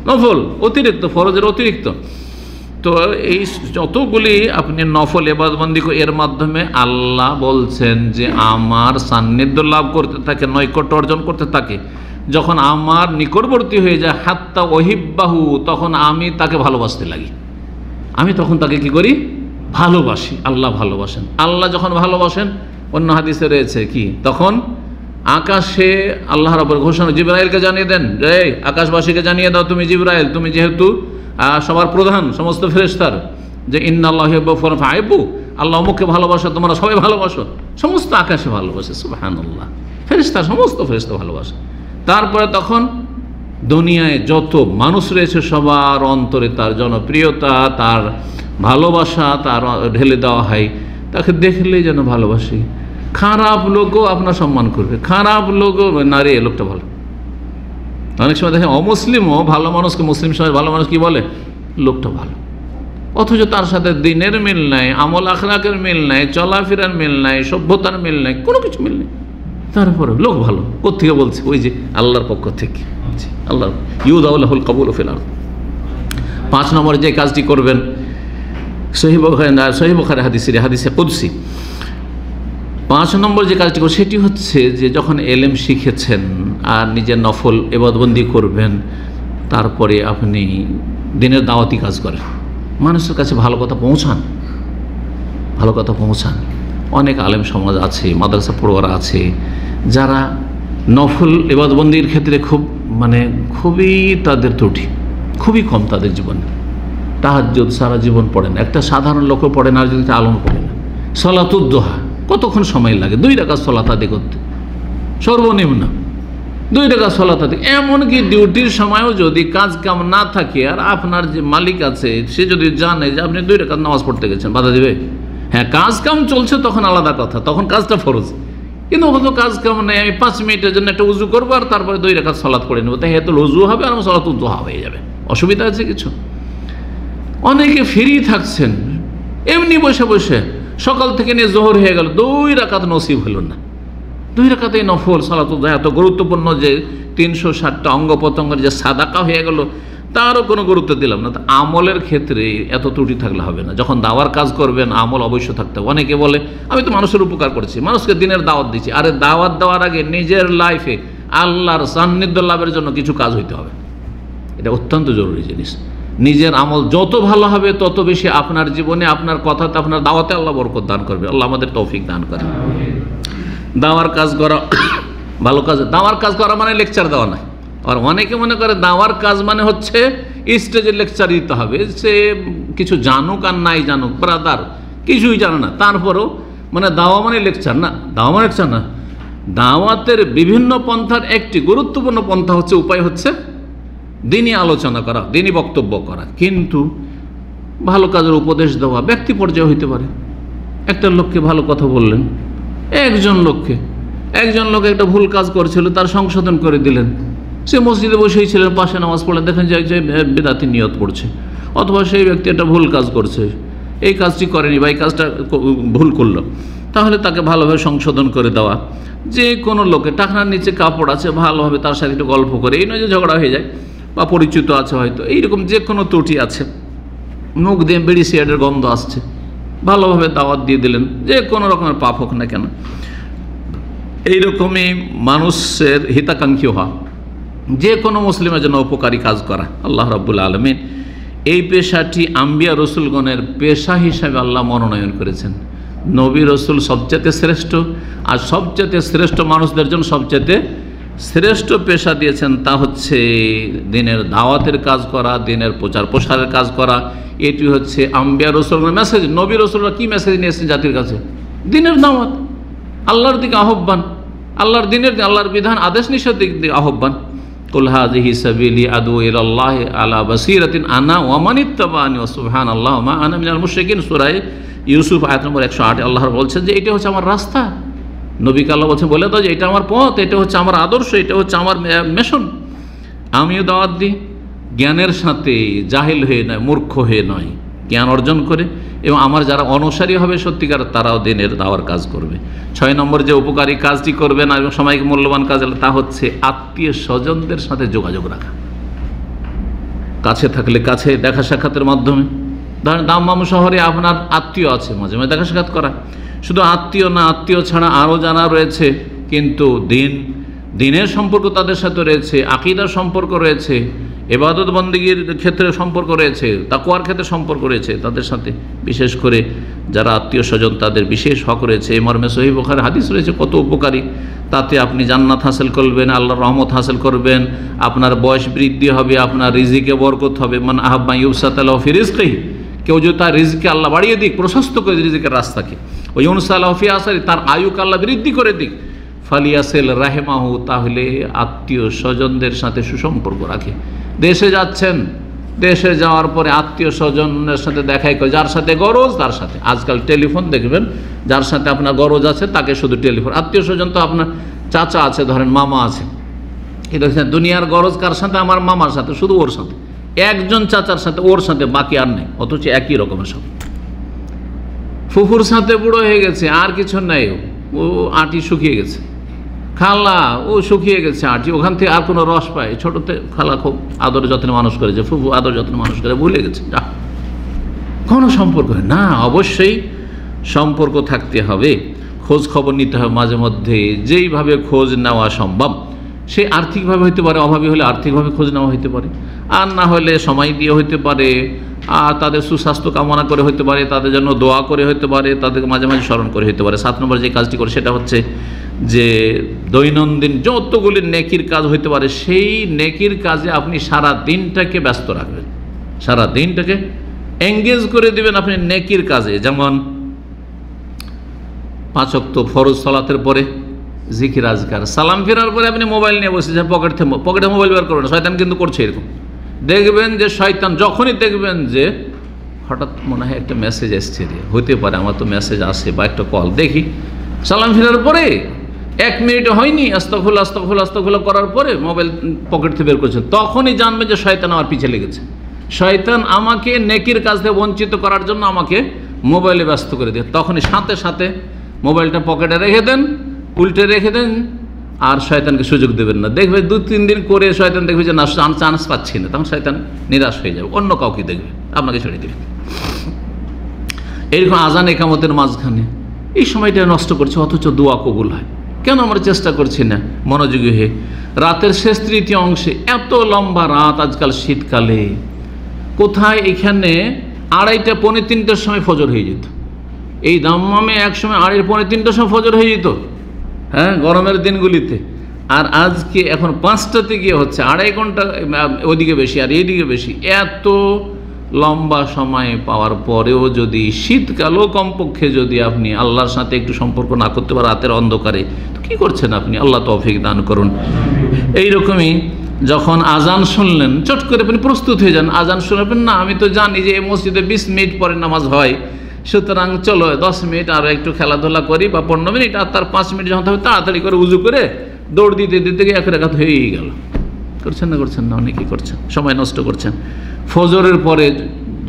নফল অতিরিক্ত, ফরজের অতিরিক্ত। তো এই যতগুলি আপনি নফল ইবাদতবন্দি, এর মাধ্যমে আল্লাহ বলছেন যে আমার সান্নিধ্য লাভ করতে থাকে, নৈকট্য অর্জন করতে থাকে। যখন আমার নিকটবর্তী হয়ে যায়, হাত্তা ওহিব্বাহু, তখন আমি তাকে ভালোবাসতে লাগি। আমি তখন তাকে কি করি? ভালোবাসি। আল্লাহ ভালোবাসেন। আল্লাহ যখন ভালোবাসেন, অন্য হাদিসে রয়েছে কি, তখন আকাশে আল্লাহ রাব্বুল ঘোষণা জিবরাইলকে জানিয়ে দেন, রে আকাশবাসীকে জানিয়ে দাও, তুমি জিবরাইল, তুমি যেহেতু সবার প্রধান সমস্ত ফেরেশতার, যে ইন্নাল্লাহা ইউহিব্বু ফাহিব্বু, আল্লাহ অমুককে ভালোবাসো, তোমরা সবাই ভালোবাসো, সমস্ত আকাশে ভালোবাসে। সুবহানাল্লাহ। ফেরেশতা, সমস্ত ফেরেশতা ভালোবাসে। তারপরে তখন দুনিয়ায় যত মানুষ রয়েছে সবার অন্তরে তার জনপ্রিয়তা, তার ভালোবাসা তার ঢেলে দেওয়া হয়, তাকে দেখলেই যেন ভালোবাসি। খারাপ লোকও আপনার সম্মান করবে, খারাপ লোকও নারী এ লোকটা ভালো। অনেক সময় দেখেন অমুসলিমও ভালো মানুষকে, মুসলিম সমাজ ভালো মানুষ কি বলে, লোকটা ভালো, অথচ তার সাথে দিনের মিল নাই, আমল আখলাকের মিল নাই, চলাফেরার মিল নাই, সভ্যতার মিল নাই, কোনো কিছু মিল নেই, তারপরে লোক ভালো। কোথেকে বলছে? ওই যে আল্লাহর পক্ষ থেকে, আল্লাহ ইউদাউল কবুল ফিল আরদ। 5 নম্বরে যে কাজটি করবেন, সহিহ বুখারী হাদিসে কুদসি 5 নম্বর যে কাজটি করবেন সেটি হচ্ছে যে যখন এলেম শিখেছেন আর নিজের নফল ইবাদতবন্দি করবেন, তারপরে আপনি দিনের দাওয়াতি কাজ করেন, মানুষের কাছে ভালো কথা পৌঁছান, ভালো কথা পৌঁছান। অনেক আলেম সমাজ আছে, মাদ্রাসা পড়ুয়ারা আছে, যারা নফল ইবাদতবন্দির ক্ষেত্রে খুবই তাদের ত্রুটি, খুবই কম তাদের জীবনে। তাহাজ্জুদ সারা জীবন পড়ে না, একটা সাধারণ লোকও পড়ে না, আর যদি আলম পড়ে না। সালাতুদ দুহা কতক্ষণ সময় লাগে 2 রাকাত সালাত আদায় করতে, সর্বনিম্ন 2 রাকাত সালাত আদায়। এমনকি ডিউটির সময়ও যদি কাজ কাম না থাকে আর আপনার যে মালিক আছে সে যদি জানে যে আপনি 2 রাকাত নামাজ পড়তে গেছেন, বাধা দেবে? হ্যাঁ, কাজ কাম চলছে তখন আলাদা কথা, তখন কাজটা ফরজ। কিন্তু অত কাজ কাম নেই, আমি 5 মিনিটের জন্য একটা উজু করবো আর তারপরে 2 রাকাত সালাত পড়ে নেবো, তাই এত উজু হবে আর সালাতুদ দুহা হয়ে যাবে, অসুবিধা আছে কিছু? অনেকে ফ্রি থাকছেন, এমনি বসে বসে সকাল থেকে নিয়ে জোহর হয়ে গেল, 2 রাকাত নসিব হলো না। 2 রাকাত এই নফল সালাতুদ দুহা এত গুরুত্বপূর্ণ যে 360টা অঙ্গ প্রত্যঙ্গের যে সাদাকা হয়ে গেল তারও কোনো গুরুত্ব দিলাম না। আমলের ক্ষেত্রে এত ত্রুটি থাকলে হবে না। যখন দাওয়ার কাজ করবেন আমল অবশ্য থাকতে হবে। অনেকে বলে আমি তো মানুষের উপকার করছি, মানুষকে দিনের দাওয়াত দিচ্ছি। আরে দাওয়াত দেওয়ার আগে নিজের লাইফে আল্লাহর সান্নিধ্য লাভের জন্য কিছু কাজ হইতে হবে, এটা অত্যন্ত জরুরি জিনিস। নিজের আমল যত ভালো হবে তত বেশি আপনার জীবনে, আপনার কথাতে, আপনার দাওয়াতে আল্লাহ বরকত দান করবে। আল্লাহ আমাদের তৌফিক দান করে। দাওয়ার কাজ করা ভালো কাজ। দাওয়ার কাজ করা মানে লেকচার দেওয়া নয়। আর অনেকে মনে করে দাওয়ার কাজ মানে হচ্ছে স্টেজে লেকচার দিতে হবে, সে কিছু জানুক আর নাই জানুক, ব্রাদার কিছুই জানে না, তারপরেও দাওয়া মানে লেকচার না, দাওয়া মানে লেকচার না। দাওয়াতের বিভিন্ন পন্থার একটি গুরুত্বপূর্ণ পন্থা হচ্ছে, উপায় হচ্ছে দিনই আলোচনা করা, দিনই বক্তব্য করা। কিন্তু ভালো কাজের উপদেশ দেওয়া ব্যক্তি পর্যায়ে হইতে পারে। একটা লোককে ভালো কথা বললেন, একজন লোক একটা ভুল কাজ করছিল, তার সংশোধন করে দিলেন। সে মসজিদে বসেই ছিলেন, পাশে নামাজ পড়ে দেখেন যে বেদাতি নিয়ত পড়ছে, অথবা সেই ব্যক্তি একটা ভুল কাজ করছে, এই কাজটি করেনি বা এই কাজটা ভুল করলো, তাহলে তাকে ভালোভাবে সংশোধন করে দেওয়া। যে কোনো লোকে টাকনার নিচে কাপড় আছে, ভালোভাবে তার সাথে একটু গল্প করে, এই নয় যে ঝগড়া হয়ে যায়, বা পরিচিত আছে হয়তো, এইরকম যে কোনো ত্রুটি আছে, মুখ দিয়ে বিড়ি সিগারেটের গন্ধ আসছে, ভালোভাবে দাওয়াত দিয়ে দিলেন, যে কোনো রকমের পাপ হোক না কেন। এইরকমই মানুষের হিতাকাঙ্ক্ষী হওয়া, যে কোনো মুসলিমের জন্য উপকারী কাজ করা। আল্লাহ রাব্বুল আলামিন এই পেশাটি আম্বিয়া রসুলগণের পেশা হিসাবে আল্লাহ মনোনয়ন করেছেন। নবী রসুল সবচেয়ে শ্রেষ্ঠ, আর সবচেয়ে শ্রেষ্ঠ মানুষদের জন্য সবচেয়ে শ্রেষ্ঠ পেশা দিয়েছেন, তা হচ্ছে দিনের দাওয়াতের কাজ করা, দিনের প্রচার প্রসারের কাজ করা। এটি হচ্ছে আম্বিয়া রসুলগণের মেসেজ। নবী রসুলরা কি মেসেজ নিয়ে এসেছেন জাতির কাছে? দিনের দাওয়াত, আল্লাহর দিকে আহ্বান, আল্লাহর দিনের, আল্লাহর বিধান আদেশ নিষেধ দিকে আহ্বান। কুল হাযিহি সাবিলি আদউ ইলাল্লাহি আলা বাসীরাতিন আনা ওয়া মান ইত্তাবা'আনি ওয়া সুবহানাল্লাহি ওয়া মা আনা মিনাল মুশরিকিন। সূরা ইউসুফ আয়াত নম্বর 108 আল্লাহ বলছেন যে এটা হচ্ছে আমার রাস্তা। নবীকে আল্লাহ বলছেন বলে দাও যে এটা আমার পথ, এটা হচ্ছে আমার আদর্শ, এটা হচ্ছে আমার মিশন। আমিও দাওয়াত দিই জ্ঞানের সাথে, জাহিল হয়ে নয়, মূর্খ হয়ে নয়, জ্ঞান অর্জন করে। এবং আমার যারা অনুসারী হবে সত্যিকার, তারাও দিনের দাওয়ার কাজ করবে। 6 নম্বর যে উপকারী কাজটি করবেন এবং সময়কে মূল্যবান কাজ, তা হচ্ছে আত্মীয় স্বজনদের সাথে যোগাযোগ রাখা। কাছে থাকলে কাছে দেখা সাক্ষাতের মাধ্যমে, ধরেন দাম্মাম শহরে আপনার আত্মীয় আছে, মাঝে মাঝে দেখা সাক্ষাৎ করা। শুধু আত্মীয় না, আত্মীয় ছাড়া আরও জানা রয়েছে, কিন্তু দিনের সম্পর্ক তাদের সাথে রয়েছে, আকীদার সম্পর্ক রয়েছে, ইবাদত বন্দেগীর ক্ষেত্রে সম্পর্ক রয়েছে, তাকওয়ার ক্ষেত্রে সম্পর্ক রয়েছে তাদের সাথে। বিশেষ করে যারা আত্মীয় স্বজন তাদের বিশেষ হক রয়েছে। এই মর্মে সহিহ বুখারীর হাদিস রয়েছে কত উপকারী। তাতে আপনি জান্নাত হাসিল করবেন, আল্লাহর রহমত হাসিল করবেন, আপনার বয়স বৃদ্ধি হবে, আপনার রিজিকে বরকত হবে। মান আহাব্বা ইউসাত লাহু ফি রিজকিহি, কেউ যদি তার রিজকে আল্লাহ বাড়িয়ে দিক, প্রশস্ত করে রিজিকের রাস্তাকে, ওই ইউনসাল্লাহু ফি আসারি, তার আয়ুকে আল্লাহ বৃদ্ধি করে দিক, ফালিয়াসেল রাহেমাহু, তাহলে আত্মীয় স্বজনদের সাথে সুসম্পর্ক রাখে। দেশে যাচ্ছেন, দেশে যাওয়ার পরে আত্মীয় স্বজনের সাথে দেখাই করে, যার সাথে গরজ তার সাথে। আজকাল টেলিফোন দেখবেন, যার সাথে আপনার গরজ আছে তাকে শুধু টেলিফোন। আত্মীয় স্বজন তো আপনার চাচা আছে, ধরেন মামা আছে, এটা হচ্ছে দুনিয়ার গরজ কার সাথে? আমার মামার সাথে, শুধু ওর সাথে, একজন চাচার সাথে, ওর সাথে, বাকি আর নেই, অথচ একই রকমের সব। ফুফুর সাথে বুড়ো হয়ে গেছে, আর কিছু নাই, ও আঁটি শুকিয়ে গেছে। খালা, ও শুকিয়ে গেছে আঁটি, ওখান থেকে আর কোনো রস পায়? ছোটোতে খালা খুব আদর যত্নে মানুষ করেছে, ফুফু আদর যত্নে মানুষ করে, ভুলে গেছে, যা কোনো সম্পর্ক না। অবশ্যই সম্পর্ক থাকতে হবে, খোঁজ খবর নিতে হবে মাঝে মধ্যে, যেইভাবে খোঁজ নেওয়া সম্ভব। সে আর্থিকভাবে হইতে পারে, অভাবী হলে আর্থিকভাবে খোঁজ নেওয়া হইতে পারে, আর না হলে সময় দিয়ে হইতে পারে, আর তাদের সুস্বাস্থ্য কামনা করে হইতে পারে, তাদের জন্য দোয়া করে হইতে পারে, তাদেরকে মাঝে মাঝে স্মরণ করে হইতে পারে। 7 নম্বর যে কাজটি করে সেটা হচ্ছে যে দৈনন্দিন যতগুলি নেকির কাজ হইতে পারে, সেই নেকির কাজে আপনি সারা দিনটাকে ব্যস্ত রাখবেন, সারা দিনটাকে এঙ্গেজ করে দিবেন আপনি নেকির কাজে। যেমন 5 ওয়াক্ত ফরজ সালাতের পরে জিকির আজকার, সালাম ফেরার পরে আপনি মোবাইল নিয়ে বসেছেন, পকেটে মোবাইল বের করবেন। শয়তান কিন্তু করছে এরকম, দেখবেন যে শয়তান যখনই দেখবেন যে হঠাৎ মনে হয় একটা মেসেজ এসছে, হতে পারে আমার তো মেসেজ আসে বা একটা কল, দেখি সালাম ফেরার পরে 1 মিনিট হয়নি, আস্তাগফিরুল্লাহ আস্তাগফিরুল্লাহ আস্তাগফিরুল্লাহ করার পরে মোবাইল পকেট থেকে বের করছেন, তখনই জানবেন যে শয়তান আমার পিছে লেগেছে। শয়তান আমাকে নেকির কাজ থেকে বঞ্চিত করার জন্য আমাকে মোবাইলে ব্যস্ত করে দেয়। তখনই সাথে সাথে মোবাইলটা পকেটে রেখে দেন, উল্টে রেখে দেন, আর শয়তানকে সুযোগ দেবেন না। দেখবে 2-3 দিন করে শয়তান দেখবে যে না, চান্স পাচ্ছি না, তখন শয়তান নিরাশ হয়ে যাবে, অন্য কাউকে দেখবে, আপনাকে ছেড়ে দেবে। এইরকম আজান একামতের মাঝখানে এই সময়টা নষ্ট করছে, অথচ দোয়া কবুল হয়। কেন আমরা চেষ্টা করছি না মনোযোগী হয়ে? রাতের শেষ তৃতীয় অংশে, এত লম্বা রাত আজকাল শীতকালে, কোথায় এখানে 2:30 পৌনে 3টার সময় ফজর হয়ে যেত। এই দাম্মামে এক সময় 2:30 পৌনে 3টার সময় ফজর হয়ে যেত, হ্যাঁ, গরমের দিনগুলিতে। আর আজকে এখন 5টাতে গিয়ে হচ্ছে 2.5 ঘন্টা ওদিকে বেশি আর এইদিকে বেশি। এত লম্বা সময় পাওয়ার পরেও যদি শীতকালও কমপক্ষে যদি আপনি আল্লাহর সাথে একটু সম্পর্ক না করতে পারেন রাতের অন্ধকারে, তো কী করছেন আপনি? আল্লাহ তৌফিক দান করুন। এইরকমই যখন আজান শুনলেন, চট করে আপনি প্রস্তুত হয়ে যান। আজান শুনবেন না, আমি তো জানি যে এই মসজিদে 20 মিনিট পরে নামাজ হয়, সুতরাং চলো 10 মিনিট আরও একটু খেলাধুলা করি, বা 15 মিনিট, আর তার 5 মিনিট যখন হবে তাড়াতাড়ি করে উজু করে দৌড় দিতে দিতে গিয়ে 1 রাকাত হয়েই গেল। করছেন না? করছেন না? অনেকেই করছেন, সময় নষ্ট করছেন। ফজরের পরে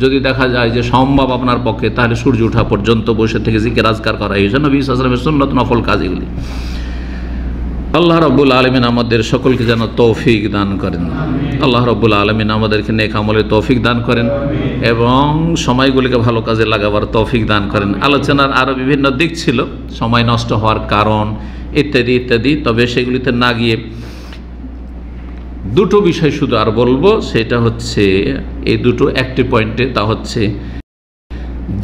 যদি দেখা যায় যে সম্ভব আপনার পক্ষে, তাহলে সূর্য ওঠা পর্যন্ত বসে থেকে জিকির আজকার করা, এই জন্য নবী সাল্লাল্লাহু আলাইহি ওয়াসাল্লামের সুন্নাত নফল কাজ এগুলি। আল্লাহ রাব্বুল আলামিন আমাদের সকলকে যেন তৌফিক দান করেন। আল্লাহ রাব্বুল আলামিন আমাদেরকে নেক আমলের তৌফিক দান করেন এবং সময়গুলিকে ভালো কাজে লাগাবার তৌফিক দান করেন। আলোচনার আরও বিভিন্ন দিক ছিল, সময় নষ্ট হওয়ার কারণ ইত্যাদি ইত্যাদি, তবে সেগুলিতে না গিয়ে 2টো বিষয় শুধু আর বলবো। সেটা হচ্ছে এই 2টো একটি পয়েন্টে, তা হচ্ছে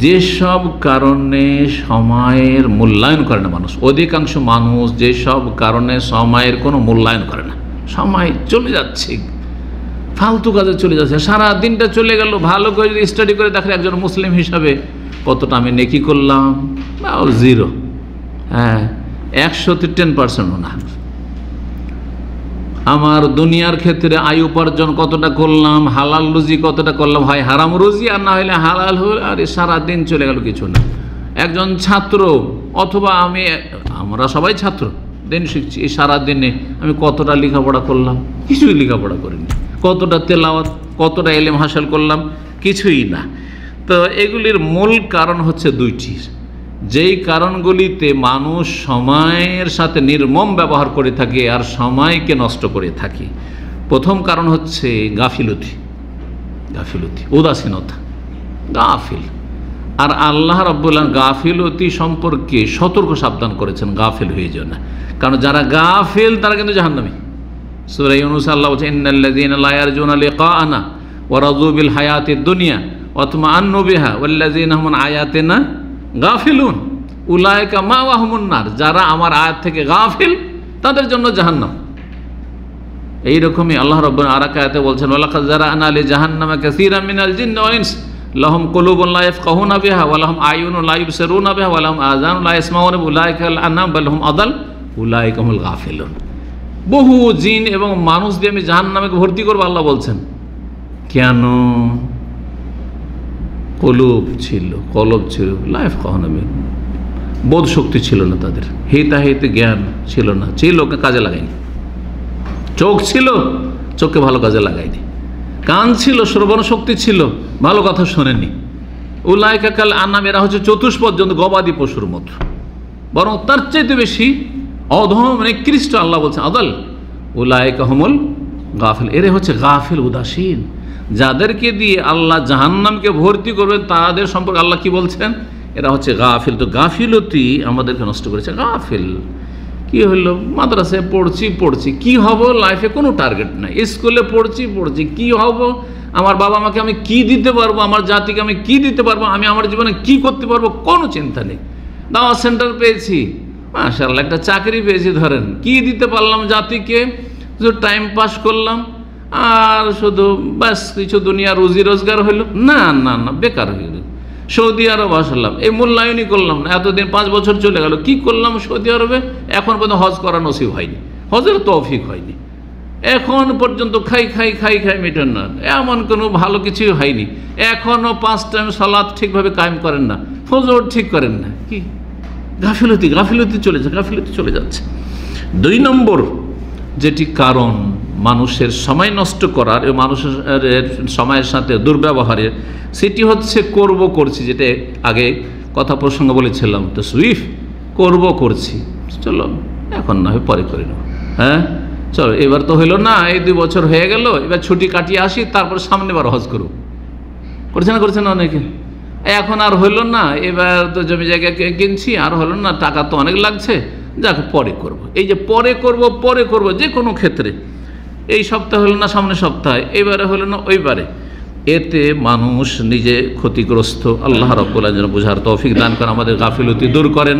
যেসব কারণে সময়ের মূল্যায়ন করে না মানুষ, অধিকাংশ মানুষ যেসব কারণে সময়ের কোনো মূল্যায়ন করে না, সময় চলে যাচ্ছে, ফালতু কাজে চলে যাচ্ছে, সারা দিনটা চলে গেল। ভালো করে যদি স্টাডি করে দেখেন একজন মুসলিম হিসাবে কতটা আমি নেকি করলাম, বা 0, হ্যাঁ, 100তে 10%ও না। আমার দুনিয়ার ক্ষেত্রে আয় উপার্জন কতটা করলাম, হালাল রুজি কতটা করলাম, হয় হারাম রুজি আর না হলে হালাল হল, আর সারা দিন চলে গেল কিছু না। একজন ছাত্র, অথবা আমরা সবাই ছাত্র, দিন শিখছি, এই সারা দিনে আমি কতটা লেখাপড়া করলাম, কিছুই লেখাপড়া করিনি। কতটা তেলাওয়াত, কতটা ইলম হাসিল করলাম, কিছুই না। তো এগুলির মূল কারণ হচ্ছে 2টি, যেই কারণগুলিতে মানুষ সময়ের সাথে নির্মম ব্যবহার করে থাকে আর সময়কে নষ্ট করে থাকে। প্রথম কারণ হচ্ছে গাফিলতি, উদাসীনতা, গাফিল। আর আল্লাহ রাব্বুল আলামিন গাফিলতি সম্পর্কে সতর্ক সাবধান করেছেন, গাফিল হয়ে যাও না, কারণ যারা গাফিল তারা কিন্তু জাহান্নামী। সূরা ইউনূস আল্লাহ বলছেন, ইন্নাল্লাযীনা লা ইয়ারজুনা লিকাআনা ওয়া রাযু বিল হায়াতিদ দুনিয়া ওয়া তামান্নু বিহা ওয়াল্লাযীনা হুম আন আয়াতিনা গাফিলুন উলাইকা মাওয়াহুমুন নার। যারা আমার আয়াত থেকে গাফিল তাদের জন্য জাহান্নাম। এইরকমই আল্লাহ রাব্বুল আরাক আয়াতে বলছেন, ওয়ালাকাদ যারানা লি জাহান্নামা কাসীরাম মিনাল জিন্নি ওয়াল ইনস লাহুম কুলুবুন লা ইয়াফকাহুনা বিহা ওয়া লাহুম আয়ুনুন লা ইবসিরুনা বিহা ওয়া লাহুম আযানুন লা ইয়াসমাউনা বিহা উলাইকা আল আনআম বাল হুম আদাল উলাইকা হুমুল গাফিলুন। বহু জিন এবং মানুষ দিয়ে আমি জাহান্নামে ভর্তি করবো আল্লাহ বলছেন। কেন? কলব ছিল লাইফ কখনো বোধ শক্তি ছিল না তাদের, হিতাহিত জ্ঞান ছিল না, লোকে কাজে লাগায়নি। চোখ ছিল, চোখকে ভালো কাজে লাগায়নি। কান ছিল, শ্রবণ শক্তি ছিল, ভালো কথা শোনেনি। উলাইকা কাল আনাম, এরা হচ্ছে চতুষ্পদ জন্তু, গবাদি পশুর মতো, বরং তার চাইতে বেশি অধম নিকৃষ্ট। আল্লাহ বলছেন আদাল উলাইকা হুমুল গাফিল, এরা হচ্ছে গাফিল, উদাসীন। যাদেরকে দিয়ে আল্লাহ জাহান্নামকে ভর্তি করবেন তাদের সম্পর্কে আল্লাহ কি বলছেন? এরা হচ্ছে গাফিল। তো গাফিলতি আমাদেরকে নষ্ট করেছে। গাফিল কি হলো? মাদ্রাসায় পড়ছি কি হব? লাইফে কোনো টার্গেট নাই। স্কুলে পড়ছি কি হব? আমার বাবা মাকে আমি কি দিতে পারবো, আমার জাতিকে আমি কি দিতে পারবো, আমি আমার জীবনে কি করতে পারবো, কোনো চিন্তা নেই। দাওয়াত সেন্টার পেয়েছি, মাশাআল্লাহ, একটা চাকরি পেয়েছি, ধরেন কি দিতে পারলাম জাতিকে? শুধু টাইম পাস করলাম আর শুধু ব্যাস কিছু দুনিয়া রুজি রোজগার হইল? না, বেকার হয়ে গেল। সৌদি আরব আসলাম, এই মূল্যায়নই করলাম না, এতদিন 5 বছর চলে গেল, কি করলাম সৌদি আরবে? এখন পর্যন্ত হজ করা নসিব হয়নি, হজের তৌফিক হয়নি, এখন পর্যন্ত খাই মিটেন না, এমন কোনো ভালো কিছুই হয়নি। এখনও 5 টাইম সালাত ঠিকভাবে কায়েম করেন না, ফজর ঠিক করেন না। কি গাফিলতি চলে যাচ্ছে। 2 নম্বর যেটি কারণ মানুষের সময় নষ্ট করার এবং মানুষের সময়ের সাথে দুর্ব্যবহারের, সেটি হচ্ছে করছি, যেটা আগে কথা প্রসঙ্গ বলেছিলাম। তো করছি, চলো এখন না হয় পরে করে নেব, হ্যাঁ চলো এবার তো হইলো না, এই 2 বছর হয়ে গেল, এবার ছুটি কাটিয়ে আসি, তারপর সামনে বার হজ করব। করছে না অনেকে। এখন আর হইলো না, এবার তো জমি জায়গা কিনছি, আর হলো না, টাকা তো অনেক লাগছে, যাক পরে করব। এই যে পরে করব যে কোনো ক্ষেত্রে, এই সপ্তাহ হলো না, সামনে সপ্তাহে, এবারে হলো না, ওইবারে, এতে মানুষ নিজে ক্ষতিগ্রস্ত। আল্লাহ রাব্বুল আলামিন যেন বোঝার তৌফিক দান করেন, আমাদের গাফিলতি দূর করেন।